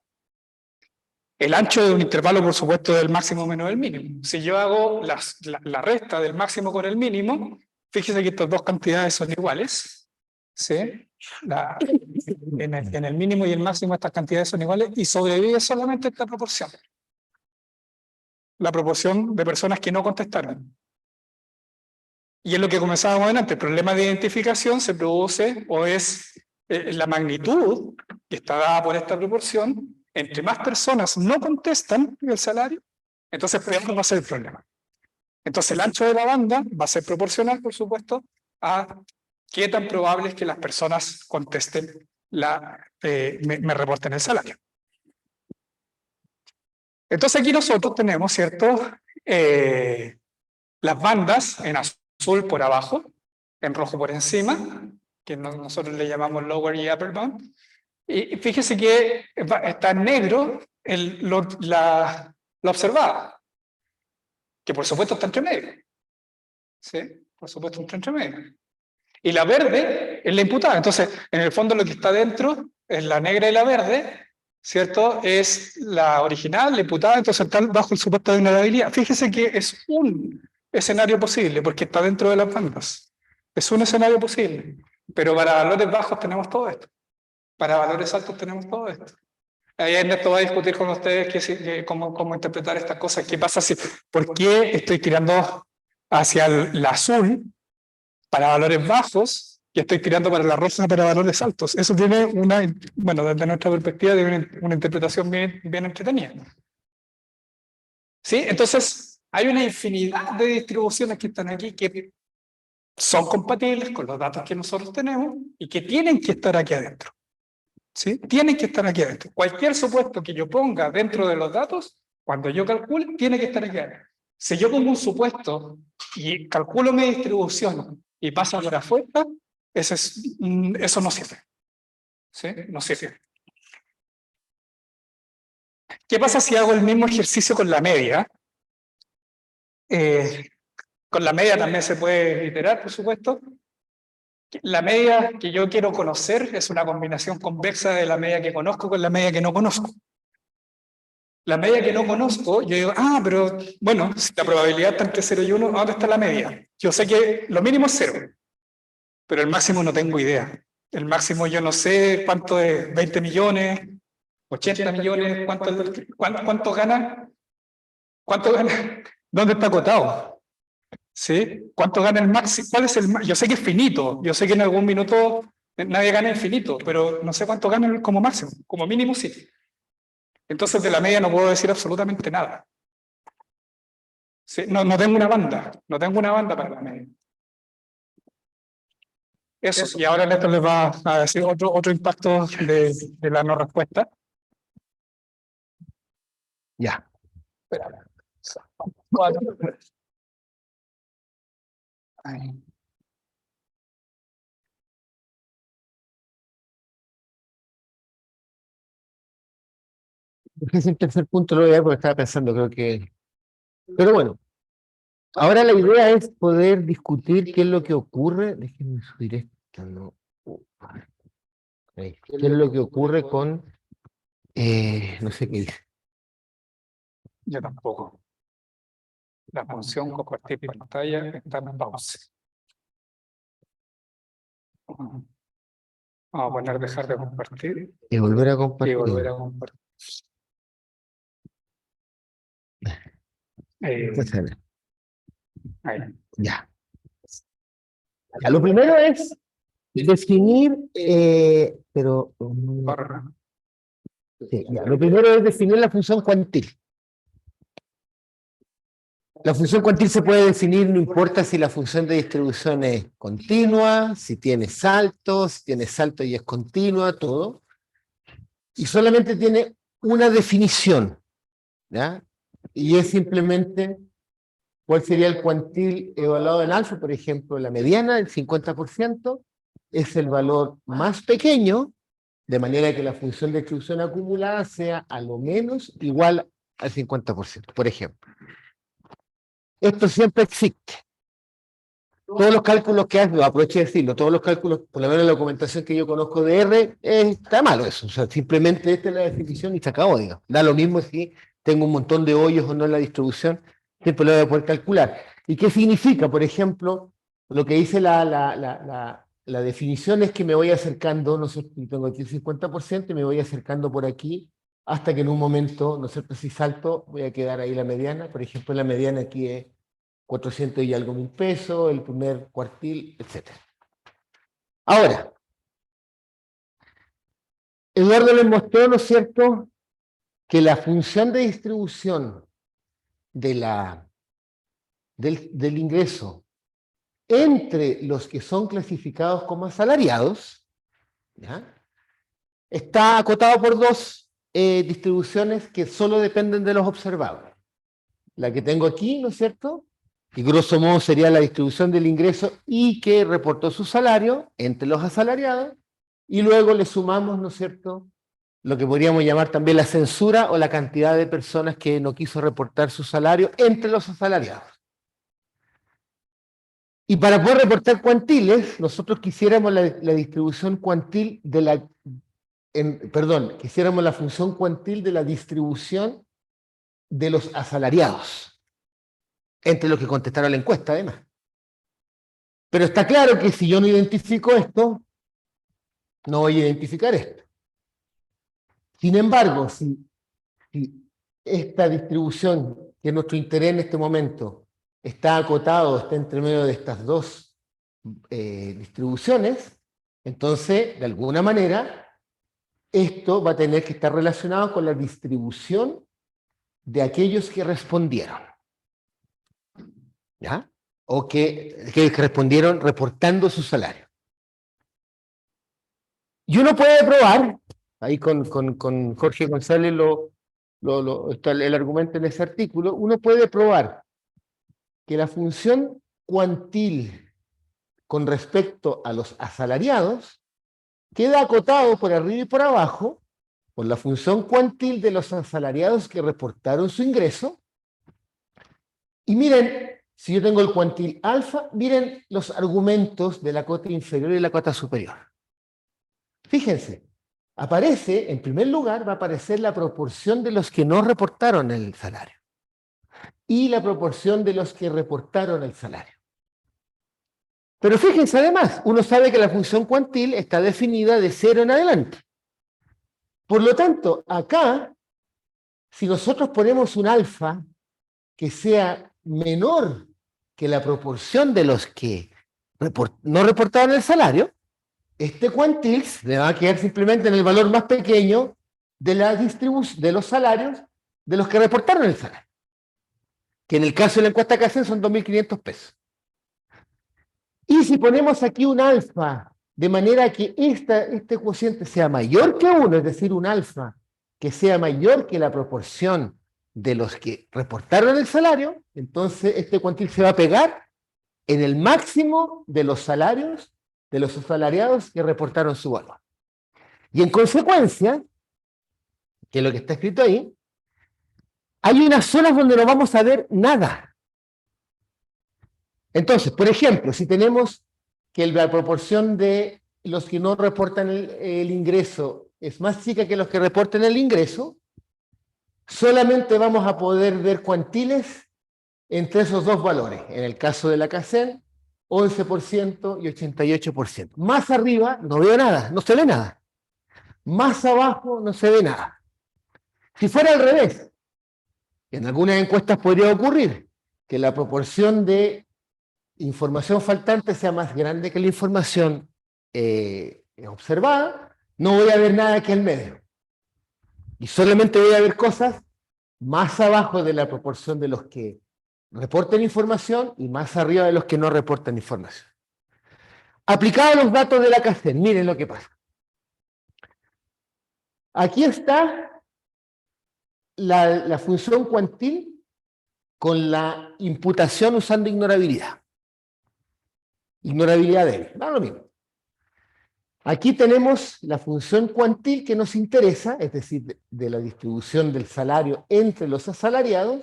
El ancho de un intervalo, por supuesto, del máximo menos el mínimo. Si yo hago la resta del máximo con el mínimo, fíjese que estas dos cantidades son iguales, ¿sí? En el mínimo y el máximo estas cantidades son iguales y sobrevive solamente esta proporción. La proporción de personas que no contestaron. Y es lo que comenzábamos adelante, el problema de identificación se produce o es la magnitud que está dada por esta proporción, entre más personas no contestan el salario, entonces peor va a ser el problema. Entonces el ancho de la banda va a ser proporcional, por supuesto, a qué tan probable es que las personas contesten, me reporten el salario. Entonces aquí nosotros tenemos, ¿cierto? Las bandas en azul por abajo, en rojo por encima, que nosotros le llamamos lower y upper bound. Y fíjese que está en negro la observada, que por supuesto está entre medio. ¿Sí? Por supuesto está entre medio. Y la verde es la imputada. Entonces, en el fondo lo que está dentro es la negra y la verde, ¿cierto? Es la original, la imputada, entonces está bajo el supuesto de vulnerabilidad. Fíjese que es un escenario posible, porque está dentro de las bandas. Es un escenario posible. Pero para valores bajos tenemos todo esto. Para valores altos tenemos todo esto. Ahí Ernesto va a discutir con ustedes cómo interpretar estas cosas. ¿Qué pasa si, por qué estoy tirando hacia el azul para valores bajos y estoy tirando para la roja para valores altos? Eso tiene bueno, desde nuestra perspectiva, tiene una interpretación bien entretenida. ¿Sí? Entonces, hay una infinidad de distribuciones que están aquí que son compatibles con los datos que nosotros tenemos y que tienen que estar aquí adentro. ¿Sí? Tienen que estar aquí adentro. Cualquier supuesto que yo ponga dentro de los datos, cuando yo calcule, tiene que estar aquí adentro. Si yo pongo un supuesto y calculo mi distribución y pasa por afuera, eso no sirve. ¿Sí? No sirve. ¿Qué pasa si hago el mismo ejercicio con la media? Con la media también se puede iterar, por supuesto. La media que yo quiero conocer es una combinación convexa de la media que conozco con la media que no conozco. La media que no conozco, yo digo, pero bueno, si la probabilidad está entre 0 y 1, ¿dónde está la media? Yo sé que lo mínimo es 0, pero el máximo no tengo idea. El máximo yo no sé cuánto es, 20 millones, 80 millones, ¿cuánto gana? ¿Cuánto gana? ¿Dónde está acotado? ¿Sí? ¿Cuánto gana el máximo? ¿Cuál es el? Yo sé que es finito, yo sé que en algún minuto nadie gana infinito, pero no sé cuánto gana como máximo, como mínimo sí. Entonces de la media no puedo decir absolutamente nada. ¿Sí? No tengo una banda, para la media. Eso, y ahora Néstor les va a decir otro impacto de la no respuesta. Ya. Espera. 4. Ahí. Ese tercer punto lo voy a ver porque estaba pensando, creo que... Pero bueno, ahora la idea es poder discutir qué es lo que ocurre. Déjenme subir esto. No. Ahí. ¿Qué es lo que ocurre con... no sé qué dice. Yo tampoco. La función compartir pantalla está en pausa. Vamos a poner dejar de compartir Y volver a y compartir. volver a compartir. Ahí. Ya. Ya, lo primero es definir, pero Barra. sí, ya, lo primero es definir la función cuantil. La función cuantil se puede definir, no importa si la función de distribución es continua, si tiene saltos y es continua, todo. Y solamente tiene una definición, ¿ya? Y es simplemente cuál sería el cuantil evaluado en alfa, por ejemplo, la mediana, el 50%, es el valor más pequeño, de manera que la función de distribución acumulada sea a lo menos igual al 50%, por ejemplo. Esto siempre existe. Todos los cálculos que hacen, aprovecho de decirlo, todos los cálculos, por lo menos la documentación que yo conozco de R, está malo eso. O sea, simplemente esta es la definición y se acabó, digamos. Da lo mismo si tengo un montón de hoyos o no en la distribución, siempre lo voy a poder calcular. ¿Y qué significa? Por ejemplo, lo que dice la definición es que me voy acercando, no sé, tengo aquí el 50% y me voy acercando por aquí hasta que en un momento, no sé si salto, voy a quedar ahí la mediana. Por ejemplo, la mediana aquí es 400 y algo mil pesos, el primer cuartil, etc. Ahora, Eduardo les mostró, ¿no es cierto?, que la función de distribución del ingreso entre los que son clasificados como asalariados, ¿ya?, está acotado por dos distribuciones que solo dependen de los observados. La que tengo aquí, ¿no es cierto?, que grosso modo sería la distribución del ingreso y que reportó su salario entre los asalariados, y luego le sumamos, ¿no es cierto?, lo que podríamos llamar también la censura o la cantidad de personas que no quiso reportar su salario entre los asalariados. Y para poder reportar cuantiles, nosotros quisiéramos la distribución cuantil de la... quisiéramos la función cuantil de la distribución de los asalariados, entre los que contestaron la encuesta, además. Pero está claro que si yo no identifico esto, no voy a identificar esto. Sin embargo, si esta distribución, que es nuestro interés en este momento, está acotado, está entre medio de estas dos distribuciones, entonces, de alguna manera, esto va a tener que estar relacionado con la distribución de aquellos que respondieron. ¿Ya? O que respondieron reportando su salario. Y uno puede probar, ahí con Jorge González está el argumento en ese artículo, uno puede probar que la función cuantil con respecto a los asalariados queda acotado por arriba y por abajo por la función cuantil de los asalariados que reportaron su ingreso. Y miren, si yo tengo el cuantil alfa, miren los argumentos de la cota inferior y la cota superior. Fíjense, aparece, en primer lugar, va a aparecer la proporción de los que no reportaron el salario y la proporción de los que reportaron el salario. Pero fíjense además, uno sabe que la función cuantil está definida de 0 en adelante. Por lo tanto, acá, si nosotros ponemos un alfa que sea menor que la proporción de los que no reportaron el salario, este cuantil le va a quedar simplemente en el valor más pequeño de la distribución de los salarios de los que reportaron el salario, que en el caso de la encuesta que hacen son 2.500 pesos. Y si ponemos aquí un alfa, de manera que este cociente sea mayor que 1, es decir, un alfa que sea mayor que la proporción de los que reportaron el salario, entonces este cuantil se va a pegar en el máximo de los salarios de los asalariados que reportaron su valor. Y en consecuencia, que es lo que está escrito ahí, hay unas zonas donde no vamos a ver nada. Entonces, por ejemplo, si tenemos que la proporción de los que no reportan el ingreso es más chica que los que reportan el ingreso, solamente vamos a poder ver cuantiles entre esos dos valores. En el caso de la CACEN, 11% y 88%. Más arriba no veo nada, no se ve nada. Más abajo no se ve nada. Si fuera al revés, en algunas encuestas podría ocurrir que la proporción de información faltante sea más grande que la información observada, no voy a ver nada aquí en medio. Y solamente voy a ver cosas más abajo de la proporción de los que reporten información y más arriba de los que no reportan información. Aplicado a los datos de la CACEN, miren lo que pasa. Aquí está la función cuantil con la imputación usando ignorabilidad. Ignorabilidad débil, da lo mismo. Aquí tenemos la función cuantil que nos interesa, es decir, de la distribución del salario entre los asalariados.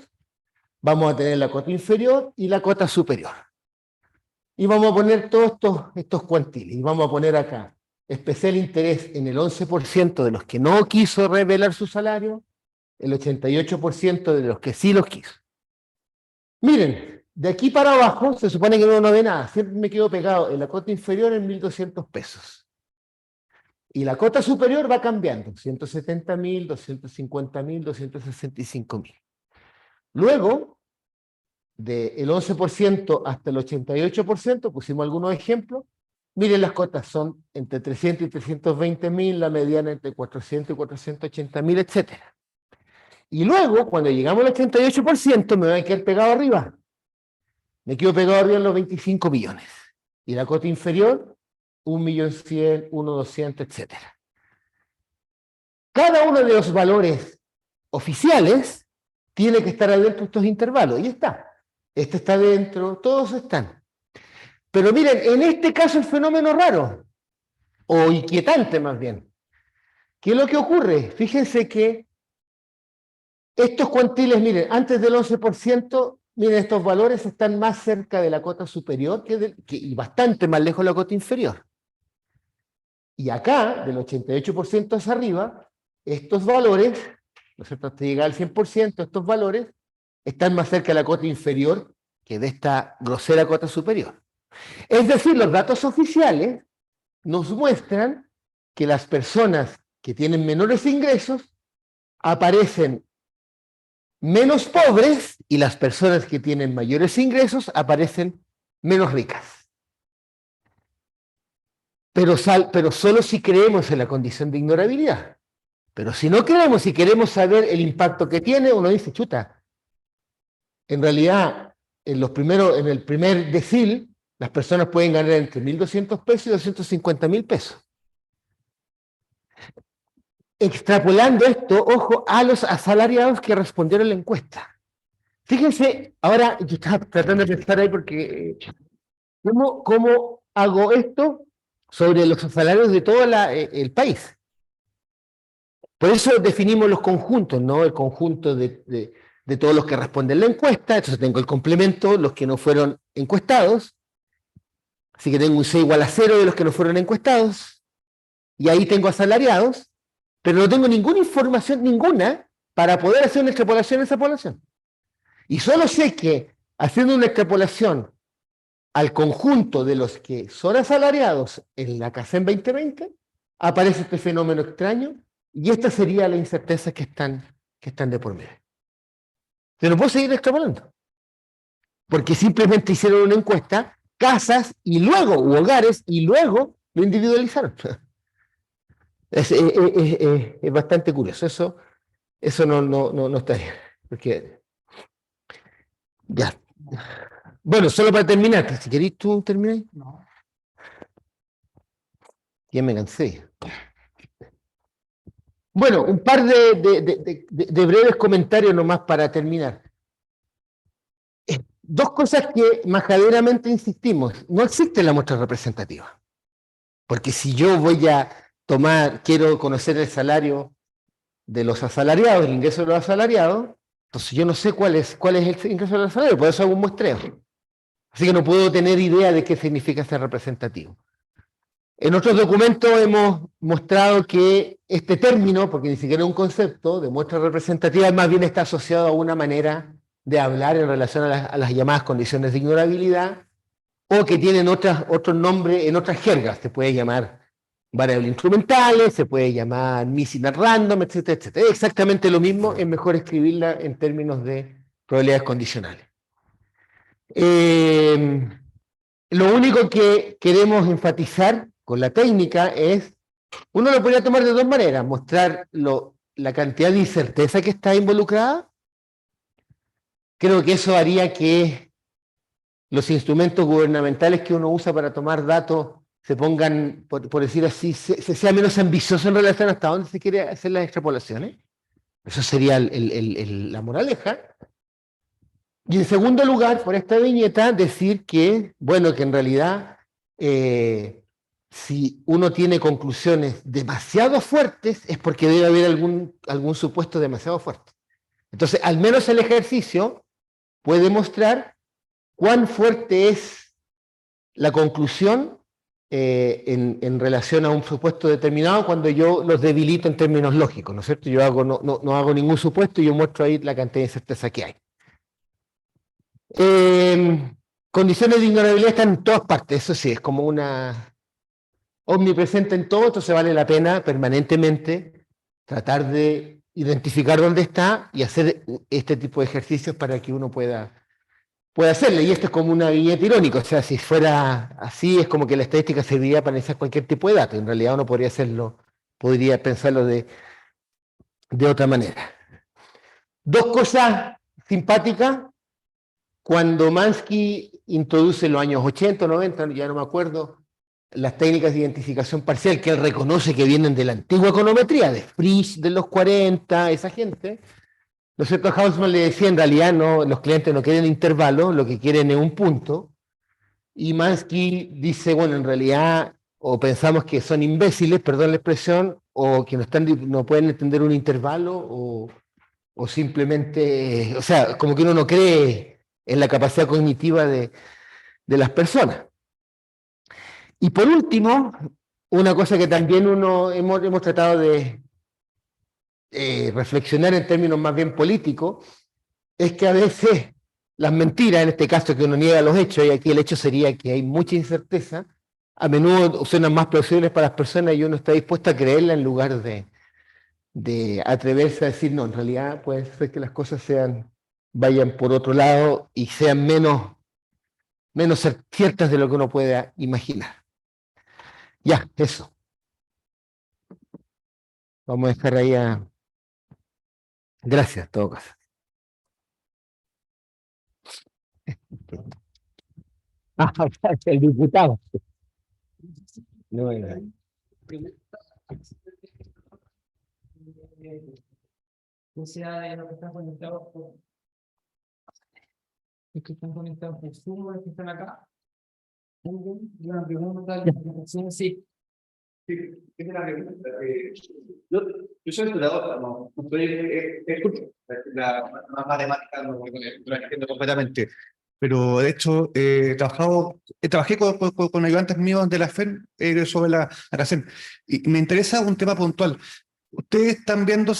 Vamos a tener la cota inferior y la cota superior. Y vamos a poner todos estos cuantiles. Y vamos a poner acá especial interés en el 11% de los que no quiso revelar su salario, el 88% de los que sí los quiso. Miren, de aquí para abajo se supone que no ve nada. Siempre me quedo pegado en la cota inferior en 1.200 pesos. Y la cota superior va cambiando, 170.000, 250.000, 265.000. Luego, del 11% hasta el 88%, pusimos algunos ejemplos. Miren, las cotas son entre 300 y 320.000, la mediana entre 400 y 480.000, etc. Y luego, cuando llegamos al 88%, me voy a quedar pegado arriba. Me quedo pegado arriba en los 25 millones. Y la cota inferior, 1.100.000, 1.200.000, etc. Cada uno de los valores oficiales tiene que estar adentro de estos intervalos. Y está. Este está dentro, todos están. Pero miren, en este caso el fenómeno raro, o inquietante más bien. ¿Qué es lo que ocurre? Fíjense que estos cuantiles, miren, antes del 11%, miren, estos valores están más cerca de la cota superior y bastante más lejos de la cota inferior. Y acá, del 88% hacia arriba, estos valores, ¿no es cierto?, hasta llegar al 100%, estos valores están más cerca de la cota inferior que de esta grosera cota superior. Es decir, los datos oficiales nos muestran que las personas que tienen menores ingresos aparecen menos pobres y las personas que tienen mayores ingresos aparecen menos ricas. Pero solo si creemos en la condición de ignorabilidad. Pero si no creemos y queremos saber el impacto que tiene, uno dice, chuta, en realidad, en el primer decil, las personas pueden ganar entre 1.200 pesos y 250.000 pesos. Extrapolando esto, ojo, a los asalariados que respondieron a la encuesta. Fíjense, ahora yo estaba tratando de pensar ahí porque ¿cómo hago esto sobre los asalariados de todo el país? Por eso definimos los conjuntos, ¿no? El conjunto de todos los que responden la encuesta, entonces tengo el complemento, los que no fueron encuestados, así que tengo un C igual a 0 de los que no fueron encuestados, y ahí tengo asalariados, pero no tengo ninguna información, ninguna, para poder hacer una extrapolación a esa población. Y solo sé que haciendo una extrapolación al conjunto de los que son asalariados en la CACEN 2020, aparece este fenómeno extraño, y esta sería la incerteza que están de por medio. Pero no puedo seguir extrapolando, porque simplemente hicieron una encuesta, casas, y luego, u hogares, y luego lo individualizaron. Es bastante curioso, eso no está bien, porque ya. Bueno, solo para terminar, si queréis tú terminar. No. Ya me cansé. Bueno, un par de breves comentarios nomás para terminar. Dos cosas que majaderamente insistimos. No existe la muestra representativa. Porque si yo voy a quiero conocer el salario de los asalariados, el ingreso de los asalariados, entonces yo no sé cuál es el ingreso de los asalariados, por eso hago un muestreo. Así que no puedo tener idea de qué significa ser representativo. En otros documentos hemos mostrado que este término, porque ni siquiera es un concepto de muestra representativa, más bien está asociado a una manera de hablar en relación a las llamadas condiciones de ignorabilidad, o que tienen otros nombres en otras jergas. Se puede llamar variables instrumentales, se puede llamar missing at random, etcétera, etcétera. Es exactamente lo mismo, es mejor escribirla en términos de probabilidades condicionales. Lo único que queremos enfatizar con la técnica es, uno lo podría tomar de dos maneras: mostrar la cantidad de incerteza que está involucrada. Creo que eso haría que los instrumentos gubernamentales que uno usa para tomar datos se pongan, por decir así, se sea menos ambicioso en relación hasta dónde se quiere hacer las extrapolaciones. Eso sería la moraleja. Y en segundo lugar, por esta viñeta, decir que, bueno, que en realidad, si uno tiene conclusiones demasiado fuertes, es porque debe haber algún supuesto demasiado fuerte. Entonces, al menos el ejercicio puede mostrar cuán fuerte es la conclusión en relación a un supuesto determinado cuando yo los debilito en términos lógicos, ¿no es cierto? Yo no hago ningún supuesto y yo muestro ahí la cantidad de incerteza que hay. Condiciones de ignorabilidad están en todas partes, eso sí, es como una omnipresente en todo, entonces vale la pena permanentemente tratar de identificar dónde está y hacer este tipo de ejercicios para que uno pueda hacerle. Y esto es como una viñeta irónica, o sea, si fuera así, es como que la estadística serviría para analizar cualquier tipo de dato. En realidad uno podría pensarlo de otra manera. Dos cosas simpáticas. Cuando Mansky introduce en los años 80 o 90, ya no me acuerdo, las técnicas de identificación parcial, que él reconoce que vienen de la antigua econometría, de Frisch de los 40, esa gente, ¿no es cierto? Hausmann le decía, en realidad no, los clientes no quieren intervalos, lo que quieren es un punto. Y Mansky dice, bueno, en realidad, o pensamos que son imbéciles, perdón la expresión, o que no pueden entender un intervalo, o simplemente, o sea, como que uno no cree en la capacidad cognitiva de las personas. Y por último, una cosa que también hemos tratado de reflexionar en términos más bien políticos, es que a veces las mentiras, en este caso que uno niega los hechos, y aquí el hecho sería que hay mucha incerteza, a menudo suenan más plausibles para las personas y uno está dispuesto a creerla en lugar de atreverse a decir, no, en realidad puede ser que las cosas vayan por otro lado y sean menos ciertas de lo que uno pueda imaginar. Ya, eso. Vamos a dejar ahí a... Gracias, en todo caso. Ah, el diputado. No, O sea, de los que están conectados por, los que están conectados por Zoom, los que están acá. Una pregunta, sí. Sí, es una pregunta. Yo soy estudiador, no soy la matemática, no la entiendo completamente. Pero de hecho, trabajé con ayudantes míos de la FEN sobre la RACEN. Y me interesa un tema puntual. Ustedes están viendo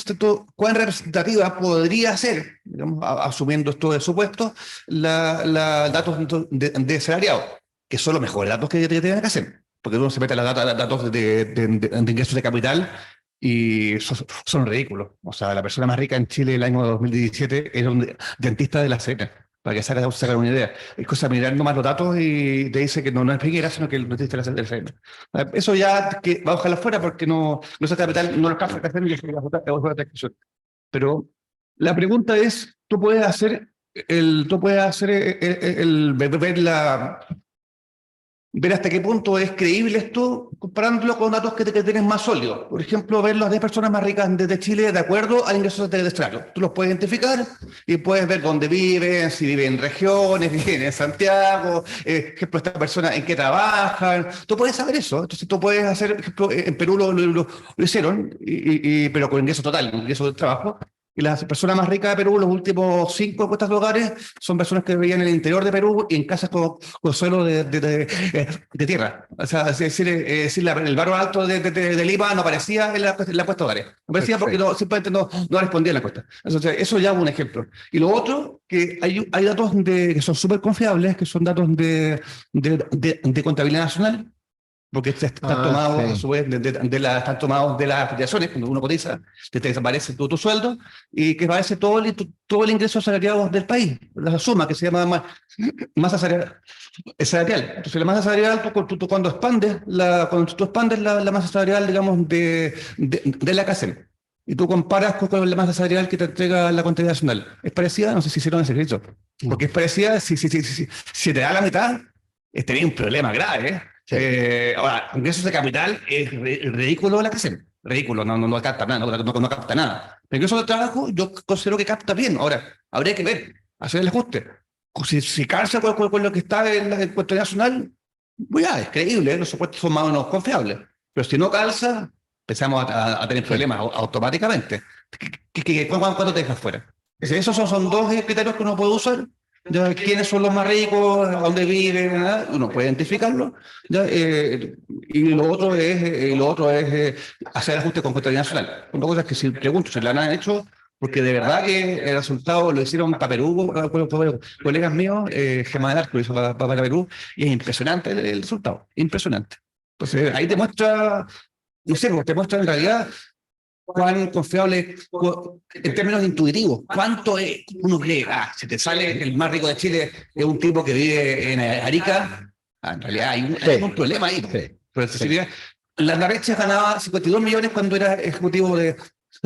cuán representativa podría ser, digamos, asumiendo esto de supuesto, la datos de salariado, que son los mejores datos que tienen que hacer, porque uno se mete a los datos de ingresos de capital y son ridículos. O sea, la persona más rica en Chile el año 2017 era un dentista de la Serena, para que sacar una idea. Es cosa de mirar nomás los datos y te dice que no es Figuera, sino que el dentista de la Serena. Eso ya que va a ojalá fuera porque no esa capital no lo capta y es otra discusión. Pero la pregunta es, tú puedes hacer ver ver hasta qué punto es creíble esto comparándolo con datos que tienes más sólidos. Por ejemplo, ver las 10 personas más ricas de Chile de acuerdo al ingreso trimestrales. Tú los puedes identificar y puedes ver dónde viven, si viven en regiones, viven en Santiago, ejemplo, esta persona en qué trabajan. Tú puedes saber eso. Entonces tú puedes hacer, por ejemplo, en Perú lo hicieron, pero con ingreso total, ingreso de trabajo. Y las personas más ricas de Perú, los últimos 5 encuestas de hogares, son personas que vivían en el interior de Perú y en casas con suelo de tierra. O sea, es decir, el barrio alto de Lima no aparecía en la encuesta de hogares. No aparecía porque simplemente no respondía a la encuesta. Entonces, eso ya es un ejemplo. Y lo otro, que hay datos que son súper confiables, que son datos de contabilidad nacional, porque están tomados a su vez están tomados de las afiliaciones, cuando uno cotiza, te desaparece todo tu sueldo y que aparece todo el ingreso asalariado del país, la suma que se llama masa salarial. Entonces la masa salarial, tú cuando tú expandes la masa salarial, digamos, de la CACEM, y tú comparas con la masa salarial que te entrega la contabilidad nacional, ¿es parecida? No sé si hicieron ese ejercicio, porque es parecida, si te da la mitad, tenés un problema grave, ¿eh? Sí. Ahora, ingresos de capital es ridículo la que hacen. Ridículo, no capta nada, no capta nada. Pero ingresos de trabajo yo considero que capta bien. Ahora, habría que ver, hacer el ajuste. Si calza con lo que está en la encuesta nacional, pues ya, es creíble, los supuestos son más o menos confiables. Pero si no calza, empezamos a tener problemas automáticamente. ¿Cuánto te dejas fuera? Esos son dos criterios que uno puede usar. ¿Ya? ¿Quiénes son los más ricos? ¿A dónde viven? ¿Verdad? Uno puede identificarlo. ¿Ya? Y lo otro es hacer ajuste con contabilidad nacional. Una cosa es que si pregunto, ¿se la han hecho? Porque de verdad que el resultado lo hicieron para Perú, colegas míos, Gemma del Arco lo hizo para Perú, y es impresionante el resultado, impresionante. Entonces ahí te muestra, no sé, te muestra en realidad cuán confiable, en términos intuitivos, cuánto es, uno cree, si te sale el más rico de Chile, es un tipo que vive en Arica, en realidad hay un problema ahí. Pero la Larrecha ganaba 52 millones cuando era ejecutivo de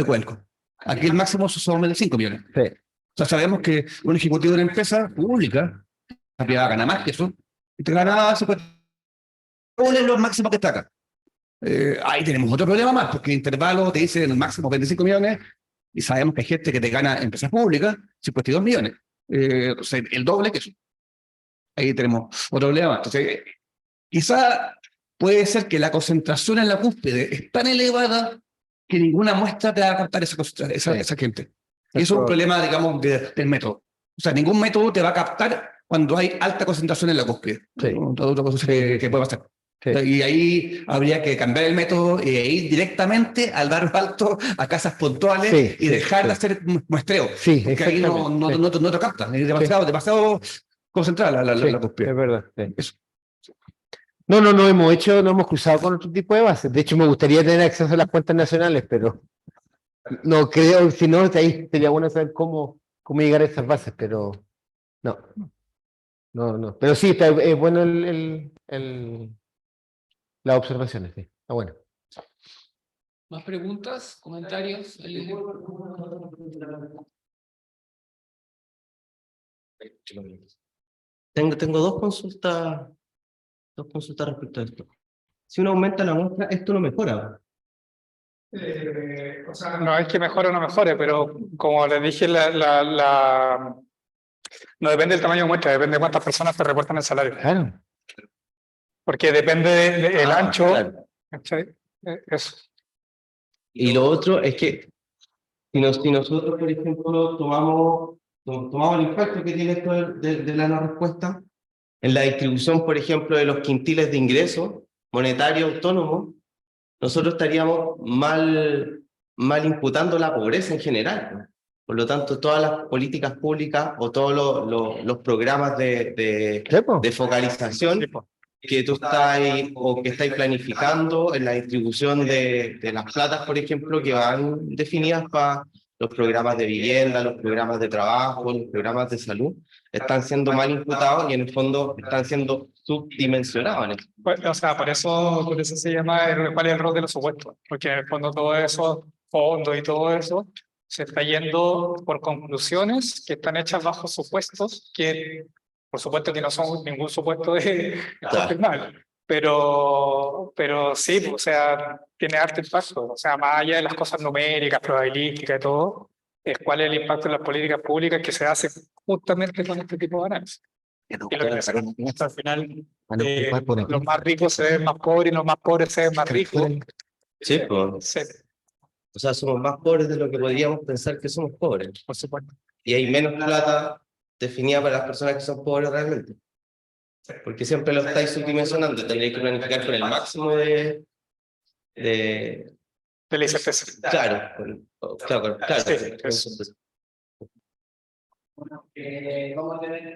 Cuenco. Aquí el máximo son 25 millones. O sea, sabemos que un ejecutivo de una empresa pública, la privada gana más que eso, y te gana 52 millones, lo máximo que está acá. Ahí tenemos otro problema más, porque el intervalo te dice el máximo 25 millones y sabemos que hay gente que te gana en empresas públicas 52 millones. O sea, el doble que eso. Ahí tenemos otro problema más. Entonces, quizá puede ser que la concentración en la cúspide es tan elevada que ninguna muestra te va a captar esa gente. Y eso es un problema, digamos, del método. O sea, ningún método te va a captar cuando hay alta concentración en la cúspide. Otra cosa que puede pasar. Y ahí habría que cambiar el método e ir directamente al barrio alto, a casas puntuales y dejar de hacer muestreo. Porque ahí no te capta. Es demasiado concentrada la cúspide. Es verdad. Eso. No hemos cruzado con otro tipo de bases. De hecho, me gustaría tener acceso a las cuentas nacionales, pero no creo, si no, ahí sería bueno saber cómo llegar a esas bases, pero no. Pero sí, es bueno las observaciones, sí. Está bueno. ¿Más preguntas? ¿Comentarios? Tengo dos consultas respecto a esto. Si uno aumenta la muestra, esto no mejora. O sea, no es que mejore o no mejore, pero como les dije, no depende del tamaño de muestra, depende de cuántas personas te reportan el salario. Claro. Porque depende del ancho. Claro. ¿Cachai? Eso. Y lo otro es que si nosotros, por ejemplo, tomamos el impacto que tiene esto de la no respuesta en la distribución, por ejemplo, de los quintiles de ingreso monetario autónomo, nosotros estaríamos mal imputando la pobreza en general. Por lo tanto, todas las políticas públicas o todos los programas de focalización que tú estáis planificando en la distribución de las platas, por ejemplo, que van definidas para los programas de vivienda, los programas de trabajo, los programas de salud, están siendo mal imputados y en el fondo están siendo subdimensionados. O sea, por eso se llama cuál es el rol de los supuestos, porque en el fondo todo eso, fondos y todo eso, se está yendo por conclusiones que están hechas bajo supuestos que Por supuesto que no son ningún supuesto de Claro. confirmable, pero sí, pues, o sea, tiene harto impacto. O sea, más allá de las cosas numéricas, probabilísticas y todo, es cuál es el impacto en las políticas públicas que se hace justamente con este tipo de análisis. Y lo que hacemos, al final, los más ricos se ven más pobres y los más pobres se ven más ricos. Sí, pues, Sí, o sea, somos más pobres de lo que podríamos pensar que somos pobres. por supuesto. Y hay menos plata definida para las personas que son pobres realmente. Porque siempre lo estáis subdimensionando, tendréis que planificar con el máximo de De la ICPC. claro, claro, Sí, claro. Bueno, vamos a tener que